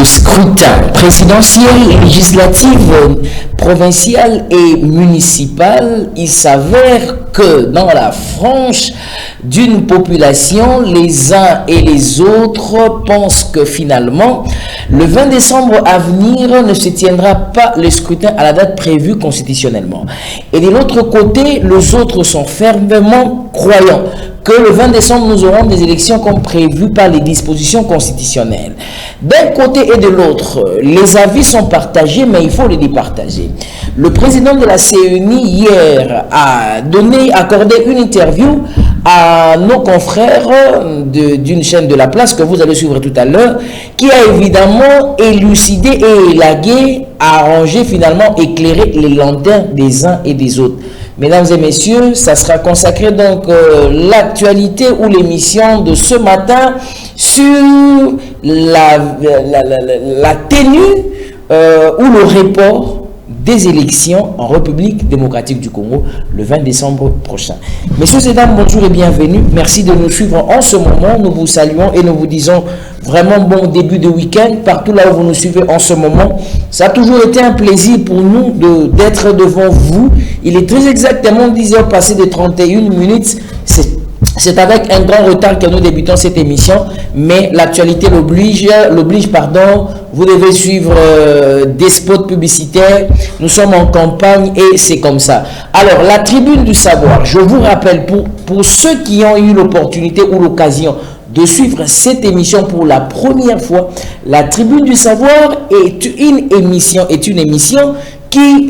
au scrutin présidentiel, législatif, provincial et municipal, il s'avère que dans la frange d'une population, les uns et les autres pensent que finalement, le 20 décembre à venir ne se tiendra pas le scrutin à la date prévue constitutionnellement. Et de l'autre côté, les autres sont fermement croyants que le 20 décembre, nous aurons des élections comme prévu par les dispositions constitutionnelles. D'un côté et de l'autre, les avis sont partagés, mais il faut les départager. Le président de la CENI, hier, a accordé une interview à nos confrères d'une chaîne de la place que vous allez suivre tout à l'heure, qui a évidemment élucidé et élagué, arrangé, finalement éclairé les lanternes des uns et des autres. Mesdames et messieurs, ça sera consacré donc l'actualité ou l'émission de ce matin sur la tenue ou le report des élections en République démocratique du Congo le 20 décembre prochain. Messieurs et dames, bonjour et bienvenue. Merci de nous suivre en ce moment. Nous vous saluons et nous vous disons vraiment bon début de week-end partout là où vous nous suivez en ce moment. Ça a toujours été un plaisir pour nous d'être devant vous. Il est très exactement 10 heures passées de 31 minutes. C'est avec un grand retard que nous débutons cette émission, mais l'actualité l'oblige, vous devez suivre des spots publicitaires, nous sommes en campagne et c'est comme ça. Alors, la tribune du savoir, je vous rappelle, pour ceux qui ont eu l'opportunité ou l'occasion de suivre cette émission pour la première fois, la tribune du savoir est une émission qui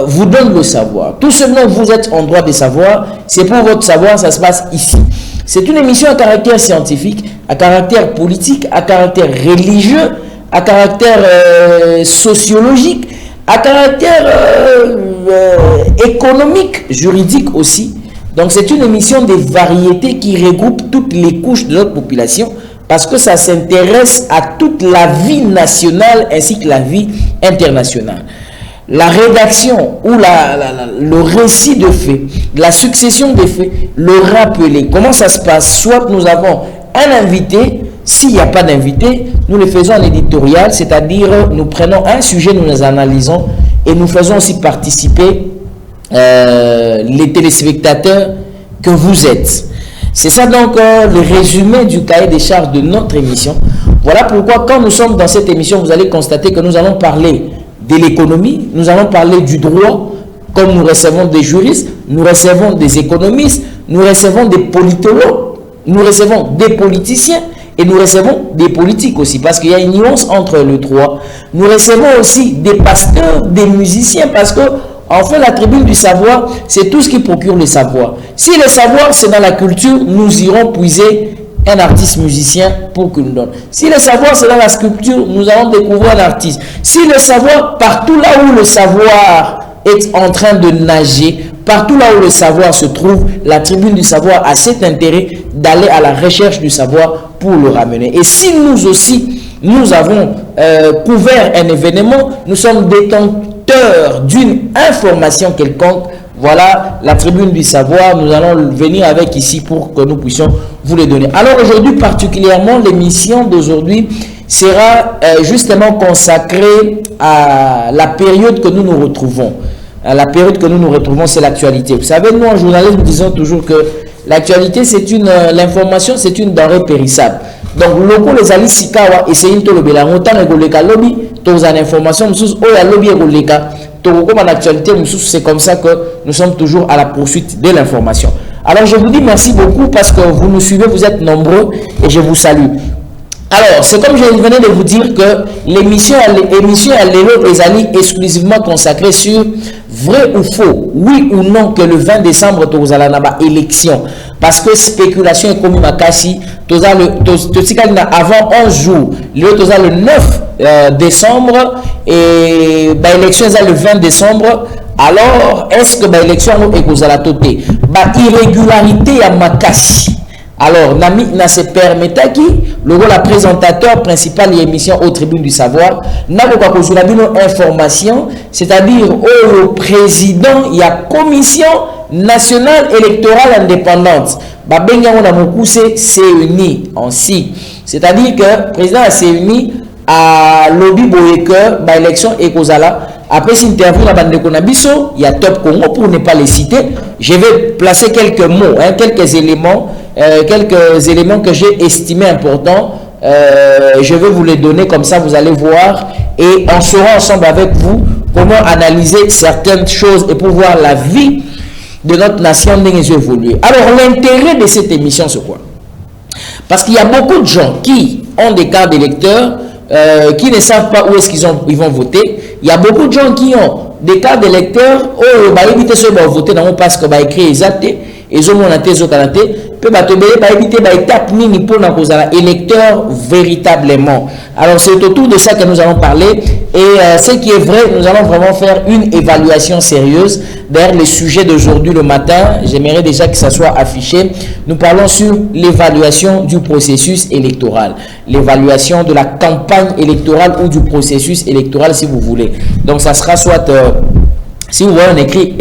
vous donne le savoir. Tout ce dont vous êtes en droit de savoir, c'est pour votre savoir, ça se passe ici. C'est une émission à caractère scientifique, à caractère politique, à caractère religieux, à caractère sociologique, à caractère économique, juridique aussi. Donc c'est une émission des variétés qui regroupe toutes les couches de notre population parce que ça s'intéresse à toute la vie nationale ainsi que la vie internationale. La rédaction ou le récit de faits, la succession des faits, le rappeler. Comment ça se passe? Soit nous avons un invité, s'il n'y a pas d'invité, nous le faisons en éditorial, c'est-à-dire nous prenons un sujet, nous les analysons et nous faisons aussi participer les téléspectateurs que vous êtes. C'est ça donc le résumé du cahier des charges de notre émission. Voilà pourquoi quand nous sommes dans cette émission, vous allez constater que nous allons parler de l'économie, nous allons parler du droit, comme nous recevons des juristes, nous recevons des économistes, nous recevons des politologues, nous recevons des politiciens et nous recevons des politiques aussi, parce qu'il y a une nuance entre le droit. Nous recevons aussi des pasteurs, des musiciens, parce que enfin la tribune du savoir, c'est tout ce qui procure le savoir. Si le savoir c'est dans la culture, nous irons puiser un artiste musicien pour qu'il nous donne. Si le savoir c'est dans la sculpture, nous allons découvrir un artiste. Si le savoir, partout là où le savoir est en train de nager, partout là où le savoir se trouve, la tribune du savoir a cet intérêt d'aller à la recherche du savoir pour le ramener. Et si nous aussi, nous avons couvert un événement, nous sommes détenteurs d'une information quelconque, voilà la tribune du savoir, nous allons venir avec ici pour que nous puissions vous les donner. Alors aujourd'hui particulièrement, l'émission d'aujourd'hui sera justement consacrée à la période que nous nous retrouvons. La période que nous nous retrouvons, c'est l'actualité. Vous savez, nous en journalisme, nous disons toujours que l'actualité, l'information, c'est une denrée périssable. Donc, loko les ali sikawa et c'est une tolobela. Autant les lobby, tous en information, nous sommes au lobby et comme en actualité, c'est comme ça que nous sommes toujours à la poursuite de l'information. Alors, je vous dis merci beaucoup parce que vous nous suivez, vous êtes nombreux et je vous salue. Alors, c'est comme je venais de vous dire que l'émission est exclusivement consacrée sur vrai ou faux, oui ou non que le 20 décembre, tu as une élection. Parce que spéculation est comme Makassi, avant 11 jours, le 9 décembre et l'élection est le 20 décembre. Alors, est-ce que l'élection est à toté? Irrégularité à Makassi. Alors, na se permettait qui le présentateur principal de l'émission aux tribunes du savoir n'a pas information, c'est-à-dire au président, il y a commission nationale électorale indépendante. C'est CENI en si. C'est-à-dire que le président de la CENI à lobby boyeke ba élection et kozala après cette interview na bande konabiso il y a Top Congo pour ne pas les citer. Je vais placer quelques mots, hein, quelques éléments que j'ai estimés importants. Je vais vous les donner comme ça, vous allez voir et on sera ensemble avec vous comment analyser certaines choses et pour voir la vie de notre nation évoluer. Alors l'intérêt de cette émission c'est quoi? Parce qu'il y a beaucoup de gens qui ont des cartes d'électeurs qui ne savent pas où est-ce ils vont voter. Il y a beaucoup de gens qui ont des cartes d'électeurs où ils vont voter parce qu'ils ont écrit exact ils ont monté ils ont canté peut éviter étape nini pour électeur véritablement. Alors c'est autour de ça que nous allons parler et ce qui est vrai, nous allons vraiment faire une évaluation sérieuse vers le sujet d'aujourd'hui le matin. J'aimerais déjà que ça soit affiché. Nous parlons sur l'évaluation du processus électoral, l'évaluation de la campagne électorale ou du processus électoral si vous voulez. Donc ça sera soit si vous voyez on écrit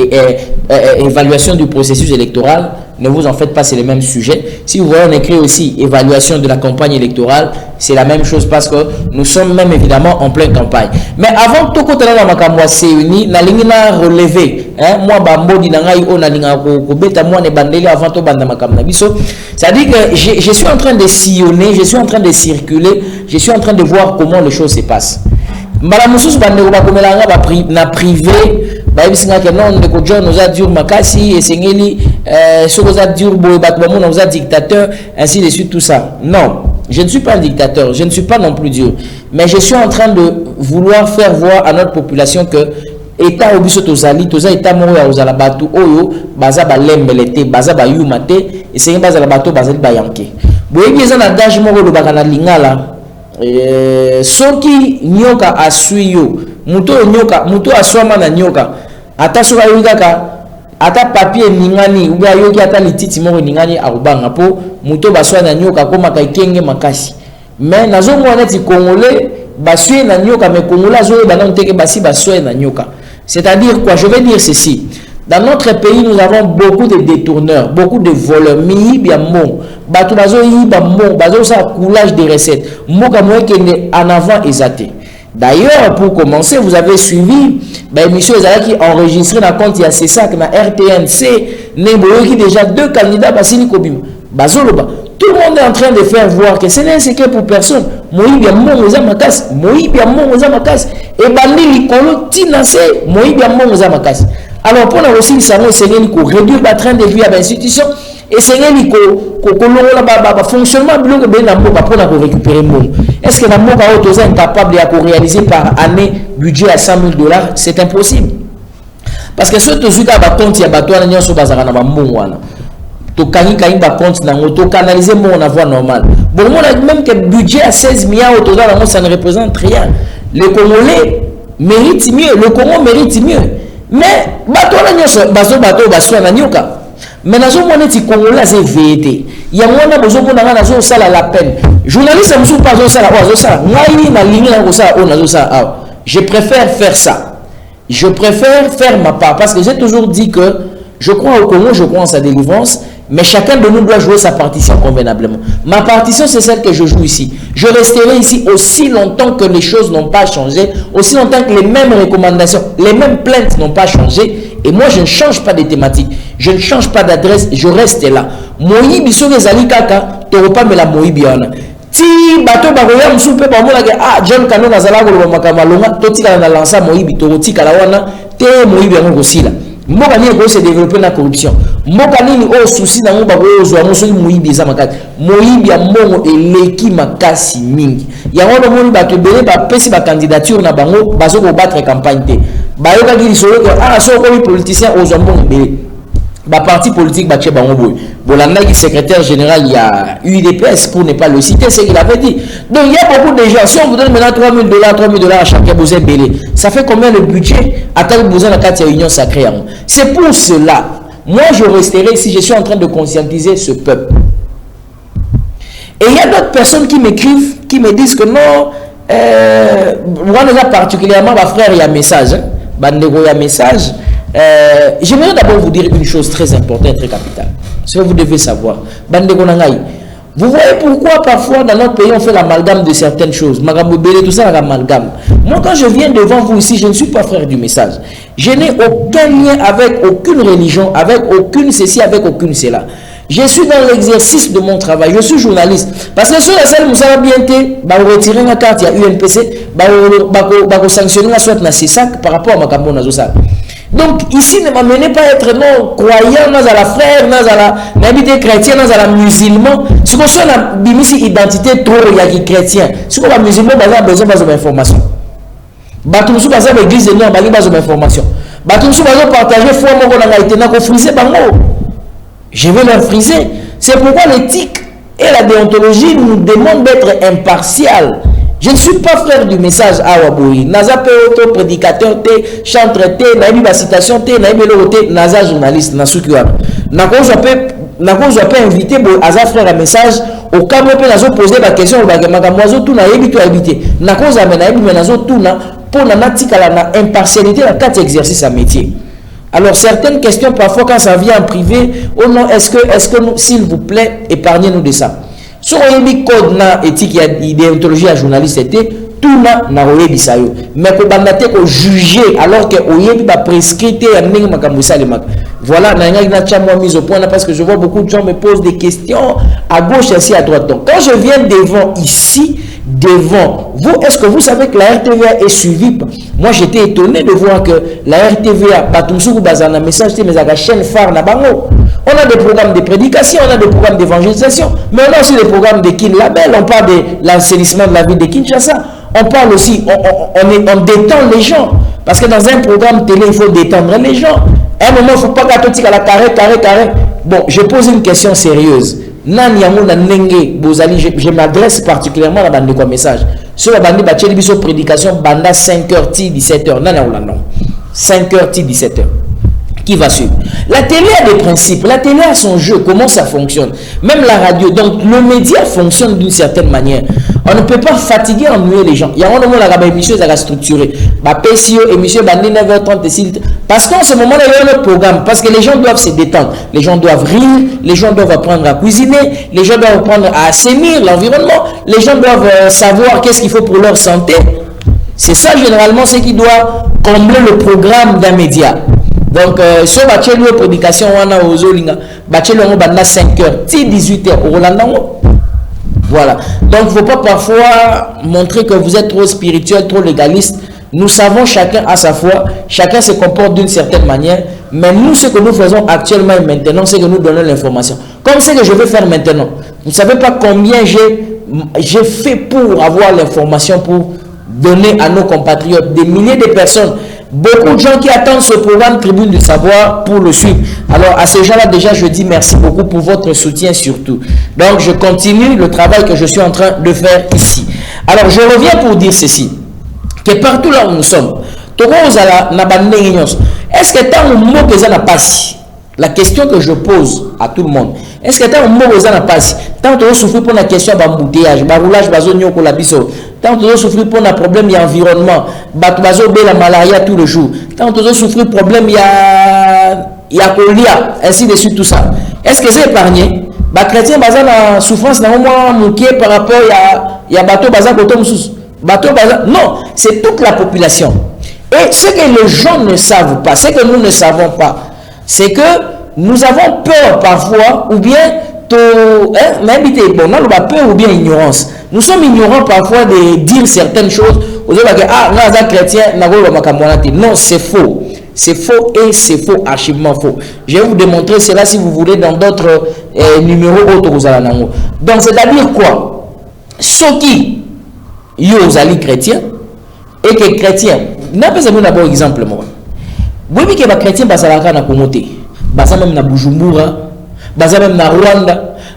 évaluation du processus électoral, ne vous en faites pas, c'est le même sujet. Si vous voyez on écrit aussi évaluation de la campagne électorale, c'est la même chose parce que nous sommes même évidemment en pleine campagne. Mais avant tout côté là makamwa seuni na lingina relever moi bambodi na ngai ona linga ko beta moi ne bandeli avant to banda makamna biso. Ça dit que je suis en train de sillonner, je suis en train de circuler, je suis en train de voir comment les choses se passent. Malamusus bande ko bakomelanga ba na privé ba bisinga ke non de ko John nous a dit makasi et sengeli ce que ça dit boy batbamo nous a dictateur ainsi de suite tout ça. Non, je ne suis pas un dictateur, je ne suis pas non plus Dieu, mais je suis en train de vouloir faire voir à notre population que état obiso tozali toza état moko ya ozala batu oyo baza ba lembelete baza ba yumate et sengi baza la bato bazali ba yanke. Boye bieza na dash moko lo bakana lingala soki nyoka asuyo muto nyoka muto aswama na nyoka ata soka yikaka ata papier ningani uba yoki ata lititi moko ningani akubanga po muto baswa na nyoka koma kaikenge makasi mais nazo mwana ti congolais baswe na nyoka mais congolais zo ba non teke basi baswe na nyoka. C'est-à-dire quoi? Je vais dire ceci. Dans notre pays, nous avons beaucoup de détourneurs, beaucoup de voleurs. Mi bien mon, bato bazo yiba mon, bazo sa coulage des recettes. Moka moye kende en avant exaté. D'ailleurs, pour commencer, vous avez suivi l'émission qui enregistré dans le compte il y a CESAC, dans RTNC, Neboyo qui déjà 2 candidats Basili Kobima. Bazoloba. Tout le monde est en train de faire voir que ce n'est un secret pour personne. Moïbi bien mon oza makas, Moïbi bien mon oza makas. Et bandi likolo tinase, Moïbi bien mon oza makas. Alors pour nous aussi, ça nous enseigne qu'on réduire le train de vie à l'institution et c'est qu'on fonctionnement de l'eau pour nous récupérer le monde. Est-ce que nous sommes incapables de réaliser par année budget à $100 000? C'est impossible. Parce que ce que tu as compte, il y a bateau à l'union sur bazar na bamouana. Tu compte na tu canaliser mon voie normale. Bon, même que budget à 16 milliards au total, ça ne représente rien. Le Congolais mérite mieux, le Congo mérite mieux. Mais bateau na nyoso bateau baswa na nyoka. Mais nazo mona ti Congolais c'est vérité. Il y a mona besoin mona nazo sala la peine. Journaliste musu pas zo sala ozo sala. Ngai na ligne na ko sala o nazo sala. Je préfère faire ça. Je préfère faire ma part parce que j'ai toujours dit que je crois au Congo, je crois en sa délivrance, mais chacun de nous doit jouer sa partition convenablement. Ma partition, c'est celle que je joue ici. Je resterai ici aussi longtemps que les choses n'ont pas changé, aussi longtemps que les mêmes recommandations, les mêmes plaintes n'ont pas changé. Et moi, je ne change pas de thématique, je ne change pas d'adresse, je reste là. Moïbi, sur les alikaka, tu n'auras pas me la Moïbi. Si bateau baroya msupe ba mona ke John Kano na zala ko makama longa totika na lança Moïbi to tika la wana te Moïbi ngo sila. Mboka ni ko se développer na corruption. Mboka ni o souci na mboka ko zo mo so Moïbi za makati. Moïbi ya mbongo eleki makasi mingi. Ya wana moni bato bele ba pesi ba candidature na bango bazo ko battre campagne te. Ba yoka ki solo ko so ko politicien o zo mbongo bele. Ba parti politique ba tche bango boy. Bolanda qui secrétaire général il y a UDPS pour ne pas le citer, c'est qu'il avait dit. Donc il y a beaucoup de gens. Si on vous donne maintenant $3 000 à chacun, vous êtes belé. Ça fait combien le budget à tel besoin de la union sacrée? C'est pour cela. Moi je resterai ici, je suis en train de conscientiser ce peuple. Et il y a d'autres personnes qui m'écrivent, qui me disent que non, moi déjà particulièrement ma frère il y a un message. Bandego il y a un message. J'aimerais d'abord vous dire une chose très importante et très capitale. Ce que vous devez savoir. Bandego nangai. Vous voyez pourquoi parfois dans notre pays on fait l'amalgame de certaines choses. Tout ça, l'amalgame. Moi quand je viens devant vous ici, je ne suis pas frère du message. Je n'ai aucun lien avec aucune religion, avec aucune ceci, avec aucune cela. Je suis dans l'exercice de mon travail. Je suis journaliste. Parce que sur la salle, vous savez bien que vous retirez la carte, il y a UNPC, vous sanctionnez la soit dans ces sacs par rapport à ma cambon. Donc ici, ne m'amenez pas à être non croyant, non à la frère, non à la n'habité chrétien, non à la musulman. Ce qu'on soit la bimisi identité trop il y a qui chrétien. Ce qu'on va musulman, bah a besoin d'informations. Batumsu bah ça l'église de nous, bah besoin d'informations. Batumsu bah partager foi moi qu'on a été n'a qu'on friser bango. Je vais leur friser. C'est pourquoi l'éthique et la déontologie nous demandent d'être impartial. Je ne suis pas frère du message à Waboui. Naza Peoto, prédicateur, chanteur, naïba citation, naïba l'autre, naza journaliste, nasukiwa. Nakon je peux inviter Aza frère à message au cas où nazo poser la question au bagamoiseau tout na yebi to habiter. Nakon za naïbi menazo tout na pour na natikala na impartialité la quatre exercices à métier. Alors certaines questions parfois quand ça vient en privé, oh non, est-ce que nous, s'il vous plaît, épargnez-nous de ça. Sur le code na éthique et déontologie à journaliste était tout na oyebi sayo mais ko bandate ko juger alors que oyebi ba prescrite ya ndenge makambo sale mak. Voilà na nga chamwa mise au point là parce que je vois beaucoup de gens me posent des questions à gauche ainsi à droite. Donc quand je viens devant ici devant vous, est-ce que vous savez que la RTVA est suivie? Moi j'étais étonné de voir que la RTVA Batumsuku bazana message mais à la chaîne phare na bango. On a des programmes de prédication, on a des programmes d'évangélisation, mais on a aussi des programmes de Kin Label, on parle de l'assainissement de la ville de Kinshasa, on parle aussi, on détend les gens, parce que dans un programme télé, il faut détendre les gens. À un moment, il ne faut pas gâter à la carré. Bon, je pose une question sérieuse. Je m'adresse particulièrement à la bande de message. Sur la bande de prédication, banda 5h, 17h. Non. 5h, 17h. Qui va suivre? La télé a des principes, la télé a son jeu, comment ça fonctionne. Même la radio, donc le média fonctionne d'une certaine manière. On ne peut pas fatiguer, ennuyer les gens. Il y a un moment où la émission est structurée. Émission 9h30, parce qu'en ce moment-là, il y a un autre programme. Parce que les gens doivent se détendre. Les gens doivent rire, les gens doivent apprendre à cuisiner, les gens doivent apprendre à assainir l'environnement, les gens doivent savoir qu'est-ce qu'il faut pour leur santé. C'est ça généralement ce qui doit combler le programme d'un média. Donc, sur la prédication, on a aux Olinga, on a 5h, 18h, voilà. Donc, il ne faut pas parfois montrer que vous êtes trop spirituel, trop légaliste. Nous savons chacun à sa foi, chacun se comporte d'une certaine manière, mais nous, ce que nous faisons actuellement et maintenant, c'est que nous donnons l'information. Comme ce que je vais faire maintenant. Vous ne savez pas combien j'ai fait pour avoir l'information, pour donner à nos compatriotes, des milliers de personnes. Beaucoup de gens qui attendent ce programme Tribune du Savoir pour le suivre. Alors à ces gens-là déjà je dis merci beaucoup pour votre soutien surtout. Donc je continue le travail que je suis en train de faire ici. Alors je reviens pour dire ceci, que partout là où nous sommes, est-ce que tant le mot que ça n'a pas si? La question que je pose à tout le monde, est-ce que tant le mot que ça n'a pas si? Tant que vous souffrez pour la question d'embouteillage, roulage, tant que vous souffrez pour un problème d'environnement, la malaria tout le jour, tant que vous souffrez problème il y a colia, ainsi de suite tout ça. Est-ce que c'est épargné? Les chrétiens ont souffrance par rapport à bateau non, c'est toute la population. Et ce que les gens ne savent pas, ce que nous ne savons pas, c'est que nous avons peur parfois, ou bien peur ou bien ignorance. Nous sommes ignorants parfois de dire certaines choses. Non, c'est faux. C'est faux et c'est faux, archivement faux. Je vais vous démontrer cela si vous voulez dans d'autres numéros autres. Donc, c'est-à-dire quoi? Ceux qui sont chrétiens et que chrétiens, n'a pas d'abord exemple. Vous voyez que les chrétiens sont na Komoté, même na Bujumbura, même na Rwanda,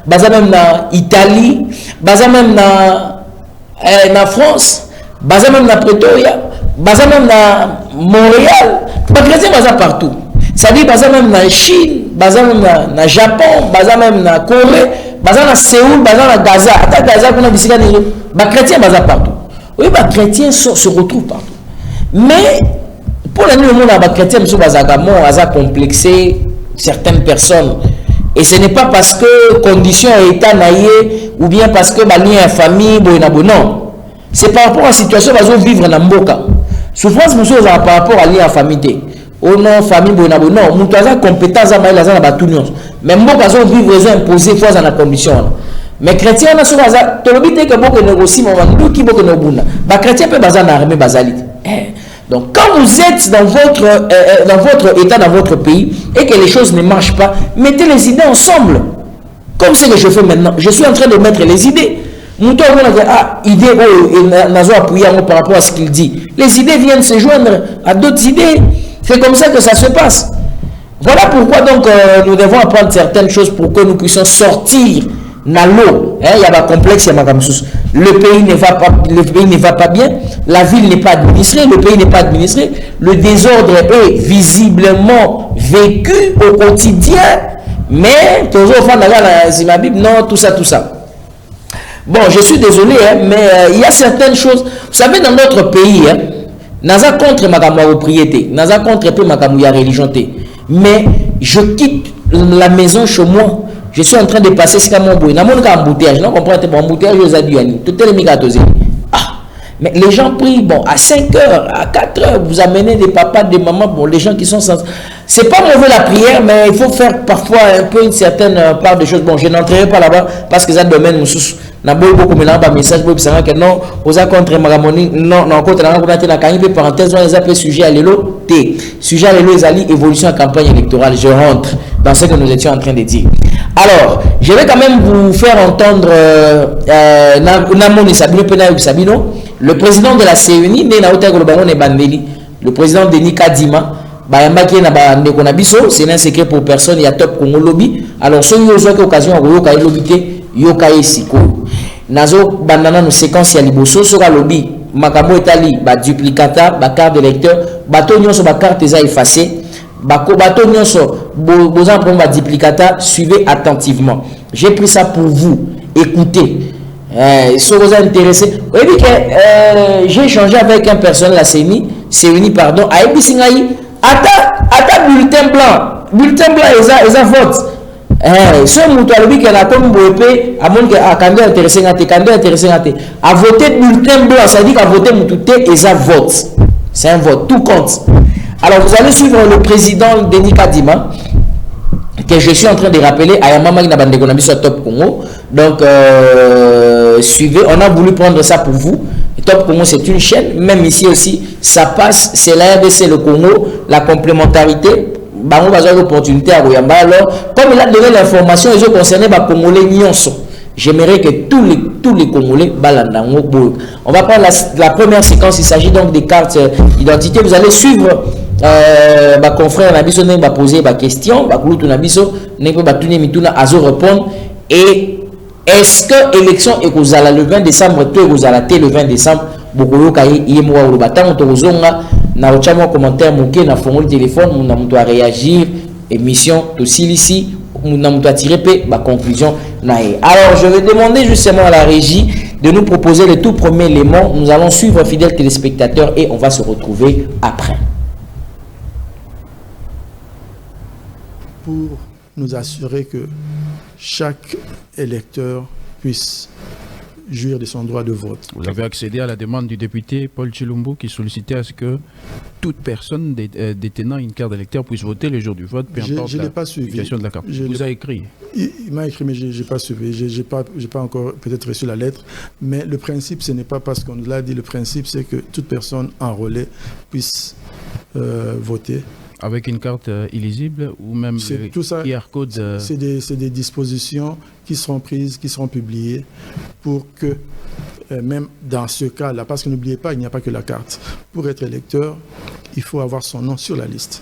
même na Italie, même na France, même na Pretoria, même na Montréal. Les chrétiens sont partout. Ça dit même na Chine, même na Japon, même na Corée, na Séoul, na Gaza. À Gaza, on a visité les chrétiens sont partout. Oui, les chrétiens se retrouvent partout. Mais pour le monde, les chrétiens sont complexés. Certaines personnes Et ce n'est pas parce que condition état naïe ou bien parce que lien à famille, non. C'est par rapport à la situation que vous vivre dans Mboka. Souffrance, monsieur, par rapport à lien à famille. Oh non, famille, non. Nous avons compétence à maïla dans la batounion. Mais Mboka, vous vivre, vous imposé fois dans la condition. Mais chrétien, on a souvent tout le monde que beaucoup négocient, mais qui beaucoup négocient. Les chrétiens peuvent baser dans l'armée basalite. Donc, quand vous êtes dans votre état, dans votre pays, et que les choses ne marchent pas, mettez les idées ensemble. Comme ce que je fais maintenant. Je suis en train de mettre les idées. Idée, par rapport à ce qu'il dit. Les idées viennent se joindre à d'autres idées. C'est comme ça que ça se passe. Voilà pourquoi donc nous devons apprendre certaines choses pour que nous puissions sortir dans l'eau. Il y a un complexe, le pays ne va pas bien, la ville n'est pas administrée, le pays n'est pas administré, le désordre est visiblement vécu au quotidien, mais toujours non, tout ça. Bon, je suis désolé, mais il y a certaines choses. Vous savez, dans notre pays, naza contre ma propriété, naza contre peu ma religion, mais je quitte la maison chez moi. Je suis en train de passer ce mon bout. N'a mon embouteillage, non comprends pas embouteillage aux adultes. Tout est mis à mais les gens prient, bon, à 5 heures, à 4 heures, vous amenez des papas, des mamans, bon, les gens qui sont sans... C'est pas mauvais la prière, mais il faut faire parfois un peu une certaine part de choses. Bon, je n'entrerai pas là-bas parce que ça domaine nous sous. N'a beaucoup maintenant un message pour savoir que non, aux contre Magamoni, non, contre la parenthèse, on les appelle sujet à l'élo, T. Sujet à l'élo, ils allient évolution en campagne électorale. Je rentre dans ce que nous étions en train de dire. Alors, je vais quand même vous faire entendre Namoni Sabino, le président de la CENI, le président Denis Kadima, c'est un secret pour personne, il y a Top Congo Lobby. Alors, ceux qui ont l'occasion de lobby, yokaye siko. Nazo bandana no séquence ya liboso soka lobby makamo etali ba duplicata ba carte de lecteur bato nyonso ba carte eza effacée bato nyonso boza pour ba duplicata suivez attentivement. J'ai pris ça pour vous. Écoutez. Si vous êtes intéressé, j'ai échangé avec un personnel à CENI pardon, à Ebisingaï, ata bulletin blanc eza vote. Si on a vu qu'il y a comme Boépé, à mon candidat intéressé, à voter bulletin blanc, ça veut dire qu'à voter Moutouté, et ça vote. C'est un vote, tout compte. Alors vous allez suivre le président Denis Kadima, que je suis en train de rappeler à Yamama Nabandekonabi sur Top Congo. Donc, suivez, on a voulu prendre ça pour vous. Top Congo, c'est une chaîne, même ici aussi, ça passe, c'est la RDC, le Congo, la complémentarité. L'opportunité à Royamba. Alors, comme il a donné l'information, ils ont concerné les Congolais Nyonso. J'aimerais que tous les Congolais balandango. On va prendre la première séquence. Il s'agit donc des cartes d'identité. Vous allez suivre ma confrère Nabiso va poser ma question. Bakulutu Nabiso va tourner mituna azo répondre. Et est-ce que l'élection est le 20 décembre, tout est le 20 décembre? Bokolo kaye yemwa urubata motozonga na ochamo commentaire moké na fongo le téléphone muna muto a réagir émission to silisi muna muto a tirer ba conclusion nae. Alors je vais demander justement à la régie de nous proposer le tout premier élément. Nous allons suivre fidèles téléspectateurs et on va se retrouver après. Pour nous assurer que chaque électeur puisse jouir de son droit de vote. Vous avez accédé à la demande du député Paul Chilumbu qui sollicitait à ce que toute personne détenant une carte d'électeur puisse voter le jour du vote, peu importe je l'ai pas suivi. De la carte. Vous a écrit. Il m'a écrit, mais je n'ai pas suivi. Je n'ai pas encore peut-être reçu la lettre. Mais le principe, ce n'est pas parce qu'on nous l'a dit. Le principe, c'est que toute personne enrôlée puisse voter. Avec une carte illisible ou même tout ça, QR code c'est des dispositions qui seront prises, qui seront publiées pour que, même dans ce cas-là, parce que n'oubliez pas, il n'y a pas que la carte. Pour être électeur, il faut avoir son nom sur la liste.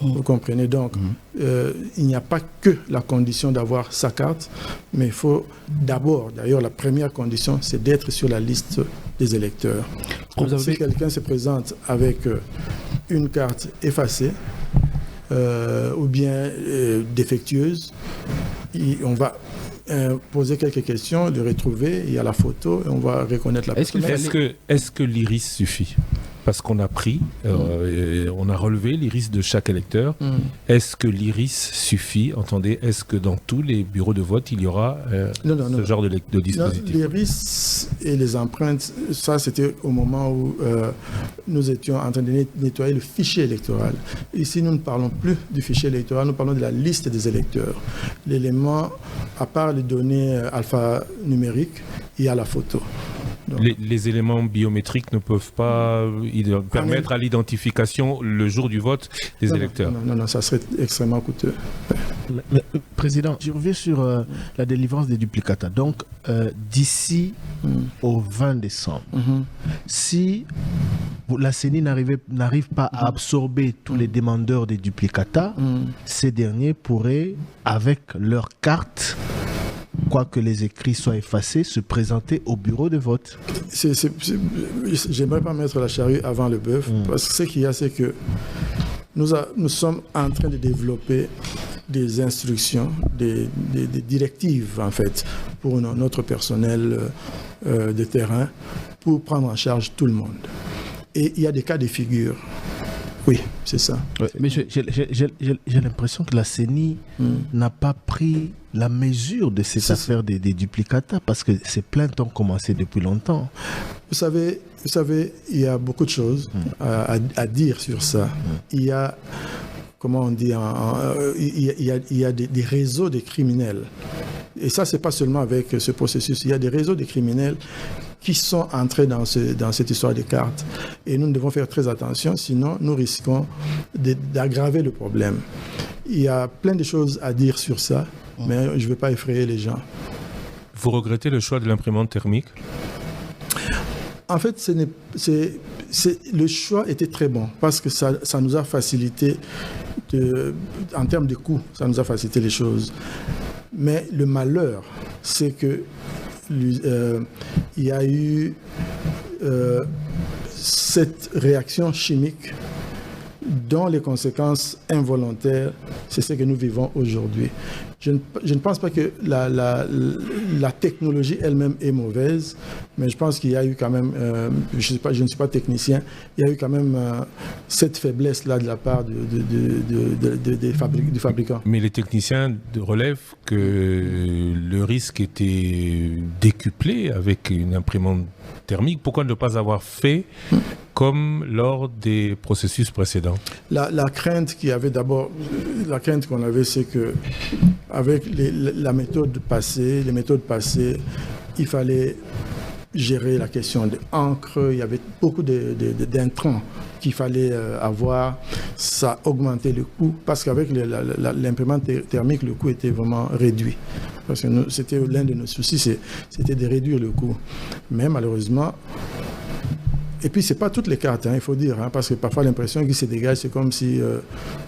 Vous comprenez donc, il n'y a pas que la condition d'avoir sa carte, mais il faut d'abord, d'ailleurs la première condition, c'est d'être sur la liste des électeurs. Si quelqu'un se présente avec une carte effacée ou bien défectueuse, on va poser quelques questions, le retrouver, il y a la photo et on va reconnaître la personne. Est-ce que l'iris suffit? parce qu'on a pris, on a relevé l'iris de chaque électeur. Est-ce que l'iris suffit? Entendez, est-ce que dans tous les bureaux de vote, il y aura ce genre de dispositif? L'iris et les empreintes, ça c'était au moment où nous étions en train de nettoyer le fichier électoral. Ici, nous ne parlons plus du fichier électoral, nous parlons de la liste des électeurs. L'élément, à part les données alphanumériques, il y a la photo. Donc, les éléments biométriques ne peuvent pas permettre à l'identification le jour du vote des électeurs. Non, ça serait extrêmement coûteux. Mais, Président, je reviens sur la délivrance des duplicata. Donc, d'ici au 20 décembre, si la CENI n'arrive pas à absorber tous les demandeurs des duplicata, ces derniers pourraient, avec leur carte, quoique les écrits soient effacés, se présenter au bureau de vote. J'aimerais pas mettre la charrue avant le bœuf, parce que ce qu'il y a, c'est que nous sommes en train de développer des instructions, des directives, en fait, pour notre personnel de terrain, pour prendre en charge tout le monde. Et il y a des cas de figure. Oui, c'est ça. Ouais, mais j'ai l'impression que la CENI n'a pas pris la mesure de cette affaire des duplicata, parce que ces plaintes ont commencé depuis longtemps. Vous savez, il y a beaucoup de choses à dire sur ça. Il y a, comment on dit, il y a des réseaux de criminels. Et ça, c'est pas seulement avec ce processus. Il y a des réseaux de criminels qui sont entrés dans cette histoire de cartes. Et nous devons faire très attention, sinon nous risquons d'aggraver le problème. Il y a plein de choses à dire sur ça, mais je ne veux pas effrayer les gens. Vous regrettez le choix de l'imprimante thermique? En fait, le choix était très bon, parce que ça nous a facilité, en termes de coûts, ça nous a facilité les choses. Mais le malheur, c'est que il y a eu cette réaction chimique dont les conséquences involontaires, c'est ce que nous vivons aujourd'hui. Je ne pense pas que la technologie elle-même est mauvaise, mais je pense qu'il y a eu quand même, je ne suis pas technicien, il y a eu quand même cette faiblesse-là de la part du fabricant. Mais les techniciens relèvent que le risque était décuplé avec une imprimante thermique. Pourquoi ne pas avoir fait comme lors des processus précédents? La crainte qu'il y avait d'abord, la crainte qu'on avait, c'est que avec les méthodes passées, il fallait gérer la question de l'encre, il y avait beaucoup d'intrants qu'il fallait avoir, ça augmentait le coût, parce qu'avec l'imprimante thermique, le coût était vraiment réduit. Parce que c'était l'un de nos soucis, c'était de réduire le coût. Mais malheureusement, et puis, ce n'est pas toutes les cartes, il faut dire, parce que parfois l'impression qui se dégage, c'est comme si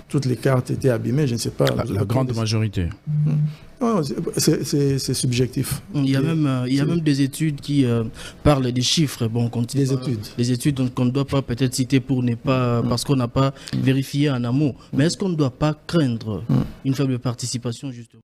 toutes les cartes étaient abîmées, je ne sais pas. La grande majorité. Non, c'est subjectif. Il y a même des études qui parlent des chiffres. Bon, des études qu'on ne doit pas peut-être citer pour ne pas, parce qu'on n'a pas vérifié en amont. Mais est-ce qu'on ne doit pas craindre une faible participation, justement?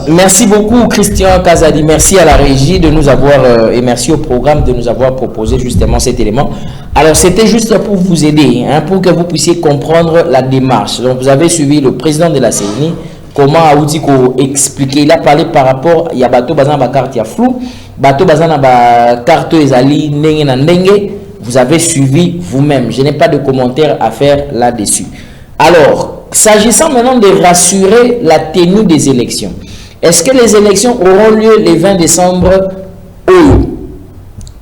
Merci beaucoup Christian Kazadi, merci à la régie de nous avoir et merci au programme de nous avoir proposé justement cet élément. Alors c'était juste pour vous aider, pour que vous puissiez comprendre la démarche. Donc vous avez suivi le président de la CENI, comment Aoudiko expliquer, il a parlé par rapport, il y a bateau bazan ba carte, il y a flou, bateau bazan ba carte ezali ndenge na ndenge, vous avez suivi vous-même. Je n'ai pas de commentaires à faire là-dessus. Alors, s'agissant maintenant de rassurer la tenue des élections, est-ce que les élections auront lieu le 20 décembre?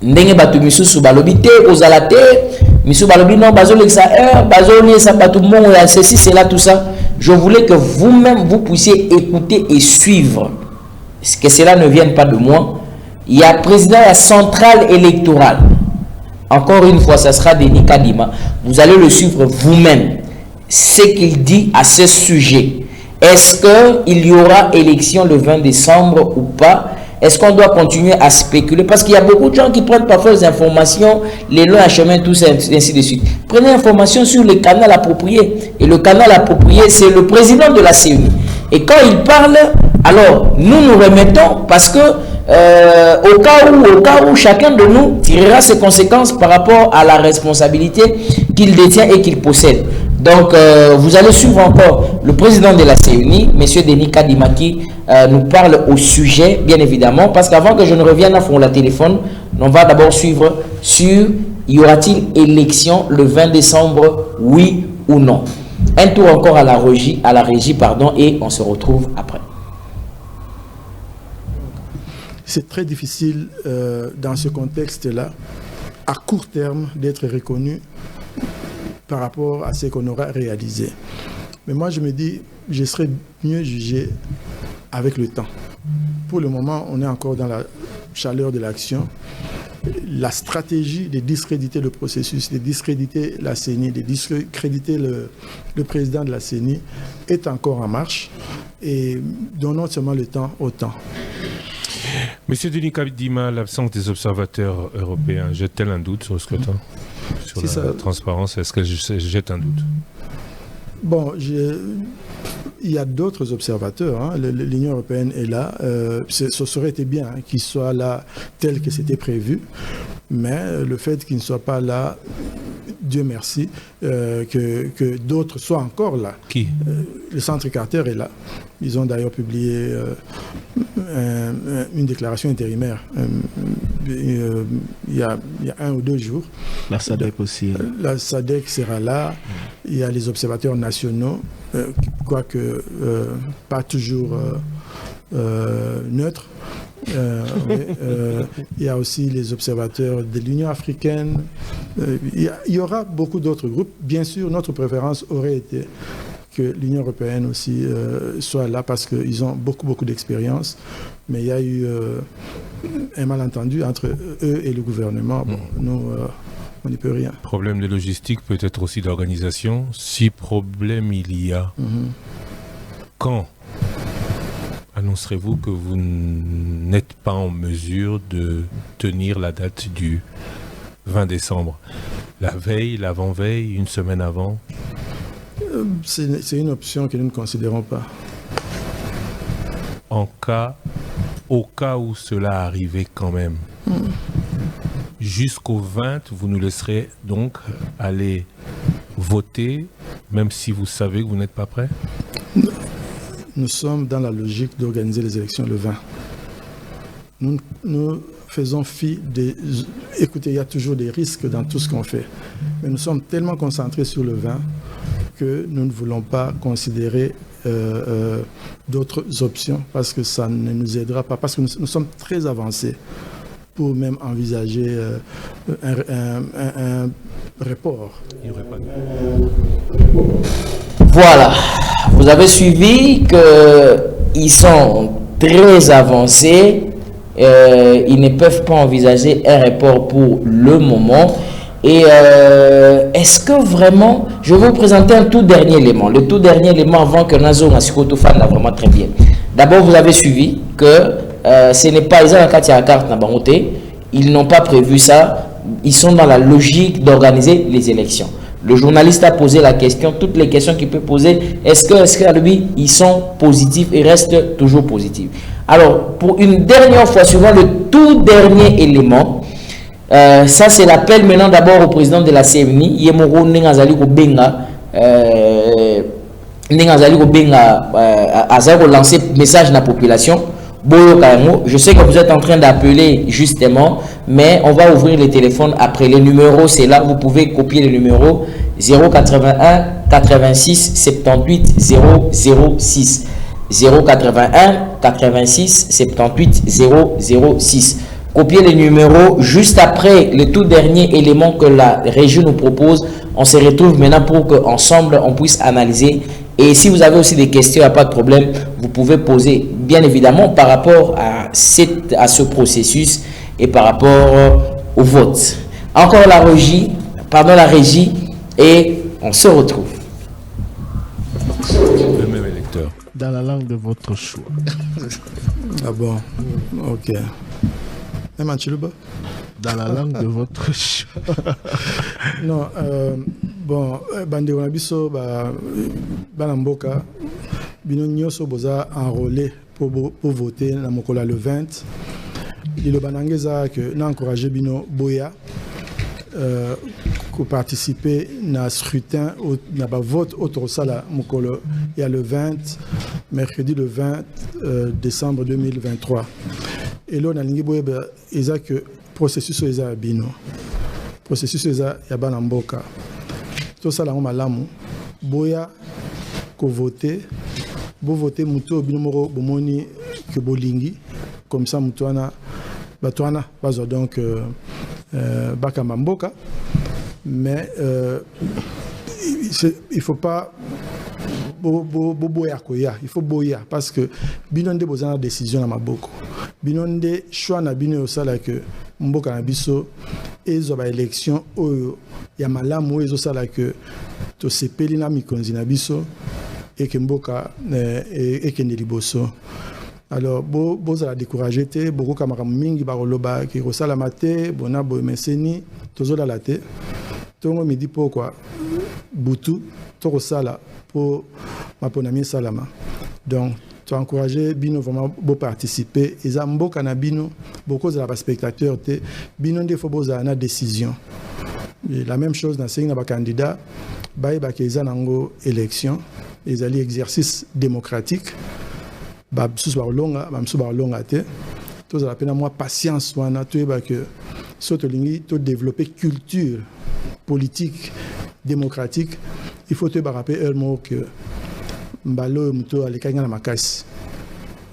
Ndenge batu misusu balobi te ozala te misu balobi non bazolekisa bazolesa batu mongo ya ceci cela tout ça. Je voulais que vous-même vous puissiez écouter et suivre, que cela ne vienne pas de moi. Il y a président de la centrale électorale, encore une fois ça sera Denis Kadima, vous allez le suivre vous-même ce qu'il dit à ce sujet. Est-ce qu'il y aura élection le 20 décembre ou pas? Est-ce qu'on doit continuer à spéculer? Parce qu'il y a beaucoup de gens qui prennent parfois les informations, les longs à chemin, tout ça, ainsi de suite. Prenez l'information sur le canal approprié. Et le canal approprié, c'est le président de la CENI. Et quand il parle, alors nous nous remettons parce que au cas où chacun de nous tirera ses conséquences par rapport à la responsabilité qu'il détient et qu'il possède. Donc, vous allez suivre encore le président de la CENI, M. Denis Kadimaki, nous parle au sujet, bien évidemment, parce qu'avant que je ne revienne à fond la téléphone, on va d'abord suivre sur y aura-t-il élection le 20 décembre, oui ou non. Un tour encore à la régie, et on se retrouve après. C'est très difficile dans ce contexte-là, à court terme, d'être reconnu par rapport à ce qu'on aura réalisé. Mais moi, je me dis, je serais mieux jugé avec le temps. Pour le moment, on est encore dans la chaleur de l'action. La stratégie de discréditer le processus, de discréditer la CENI, de discréditer le président de la CENI est encore en marche. Et donnons seulement le temps au temps. Monsieur Denis Kadima, l'absence des observateurs européens jette-t-elle un doute sur le scrutin? Sur la transparence, est-ce qu'elle jette un doute? Bon, il y a d'autres observateurs. Hein. L'Union européenne est là. Ça aurait été bien qu'ils soient là tel que c'était prévu. Mais le fait qu'ils ne soient pas là, Dieu merci, que d'autres soient encore là. Qui? Le Centre Carter est là. Ils ont d'ailleurs publié une déclaration intérimaire il y a 1 ou 2 jours. La SADC aussi. La SADC sera là. Il y a les observateurs nationaux, quoique pas toujours neutres. Il y a aussi les observateurs de l'Union africaine. Il y aura beaucoup d'autres groupes. Bien sûr, notre préférence aurait été que l'Union européenne aussi soit là parce qu'ils ont beaucoup d'expérience. Mais il y a eu un malentendu entre eux et le gouvernement. Bon, nous, on n'y peut rien. Problème de logistique, peut-être aussi d'organisation. Si problème il y a, quand annoncerez-vous que vous n'êtes pas en mesure de tenir la date du 20 décembre? La veille, l'avant-veille, une semaine avant? C'est une option que nous ne considérons pas. Au cas où cela arrivait quand même, jusqu'au 20, vous nous laisserez donc aller voter, même si vous savez que vous n'êtes pas prêt? Nous sommes dans la logique d'organiser les élections le 20. Nous faisons fi des... Écoutez, il y a toujours des risques dans tout ce qu'on fait. Mais nous sommes tellement concentrés sur le 20 que nous ne voulons pas considérer d'autres options parce que ça ne nous aidera pas. Parce que nous sommes très avancés pour même envisager un report. Il n'y aurait pas de... Voilà, vous avez suivi qu'ils sont très avancés, ils ne peuvent pas envisager un report pour le moment. Et est-ce que vraiment, je vais vous présenter un tout dernier élément, le tout dernier élément avant que Nazo Masikoto fasse vraiment très bien. D'abord, vous avez suivi que ce n'est pas, ils n'ont pas prévu ça, ils sont dans la logique d'organiser les élections. Le journaliste a posé la question, toutes les questions qu'il peut poser, est-ce que lui, ils sont positifs et restent toujours positifs. Alors, pour une dernière fois, suivant le tout dernier élément, ça c'est l'appel maintenant d'abord au président de la CENI, Yemoro Nengazali Kobenga, a lancé message à la population. Je sais que vous êtes en train d'appeler justement, mais on va ouvrir les téléphones après. Les numéros, c'est là, vous pouvez copier les numéros 081 86 78 006. 081 86 78 006. Copiez les numéros juste après le tout dernier élément que la région nous propose. On se retrouve maintenant pour qu'ensemble on puisse analyser. Et si vous avez aussi des questions, il n'y a pas de problème, vous pouvez poser bien évidemment par rapport à ce processus et par rapport au vote. Encore la régie, et on se retrouve. Le même électeur. Dans la langue de votre choix. Ah bon, ok. Même en Chiluba? Dans la langue de votre choix. Non, bon, bande onabiso banamboka bino nyoso boza enrôlé pour voter na mokola le 20. le banangeza que n'a encouragé bino boya pour participer na scrutin na ba vote autre sala mukolo il y a le 20 mercredi le 20 décembre 2023 et là na lingi boya eza que processus eza bino processus eza ya bana mboka to sala ngo malamu boya ko voter bo voter muto bino moko bomoni que bolingi comme ça mutwana batwana bazo donc bakamba mboka mais il faut pas boya koya il faut boya parce que binonde bozana décision na maboko binonde choix na bino osala que mboka na biso ezo ba élection oyo ya malamu ezo sala que to sepeli na mikonzi na biso et que mboka et que liboso. Alors bozala décourager te boko kamaka mingi ba koloba ki rosala mate bona bo meseni tozola la te tongo me dit pourquoi butu to rosala pour maponami salama. Donc tu encourager bino vraiment bo participer eza mboka na bino boko za ba spectateur te bino ndefo boza na décision. Et la même chose dans na ba candidat ba eza nango élection ezali exercice démocratique ba msusu ba longa te tous la peine moi patience wana to eba que soto lingi to développer culture politique démocratique il faut te rappeler un mot que mbalo muto alekanga na makasi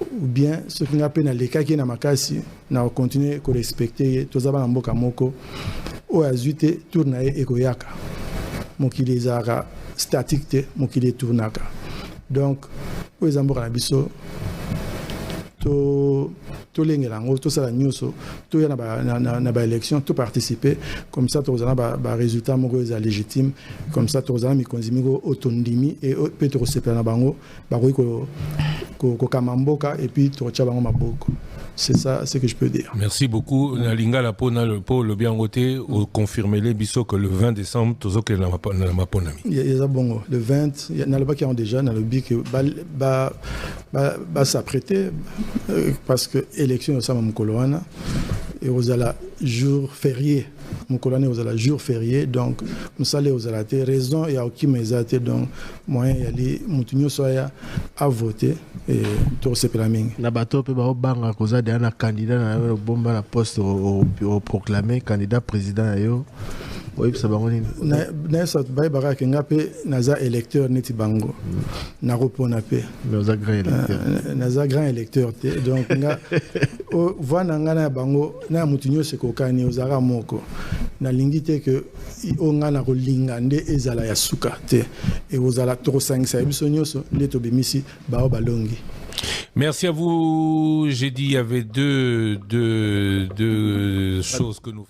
ou bien ce qui n'a peine alekaki na makasi na continuer ko respecter to za ba mboka moko o azute tourna e koyaka mokili zara statique te mokili tournaka donc pour les amboka na biso to lengela ngo to sala nyuso to ya na ba élection to participer comme ça to zana ba résultat moko est légitime comme ça to zana mikonzi miko otondimi et peut to sepela na bango ba ko kamamboka et puis to cha bango maboko. C'est ça ce que je peux dire. Merci beaucoup. Nalinga la pona le pôle le bien côté au confirmer les biso que le 20 décembre tozo que na maponami. Il y a bon le 20 il y a le qui ont déjà dans le but que ba s'apprêter parce que élection ça mukolo wana et aux ala jour férié mukolo wana aux ala jour férié donc nous allons aux ala raison et à qui mesate donc moyen y aller mutunyo soya à voter et tout c'est planning na bato pe ba banga koza de na candidat na yo bomba na poste au proclamer candidat président yo oui ça va na ça ba bara ke ngape naza électeur neti bango na repona pe naza grand électeur naza grand électeur donc nga o vana ngana bango na mutunyo se kokani ozara moko na lingite que o ngana ko lingande ezala ya suka te et ozala trop 5 sa bisonyo so leto bimisi ba balongi. Merci à vous. J'ai dit il y avait deux choses que nous.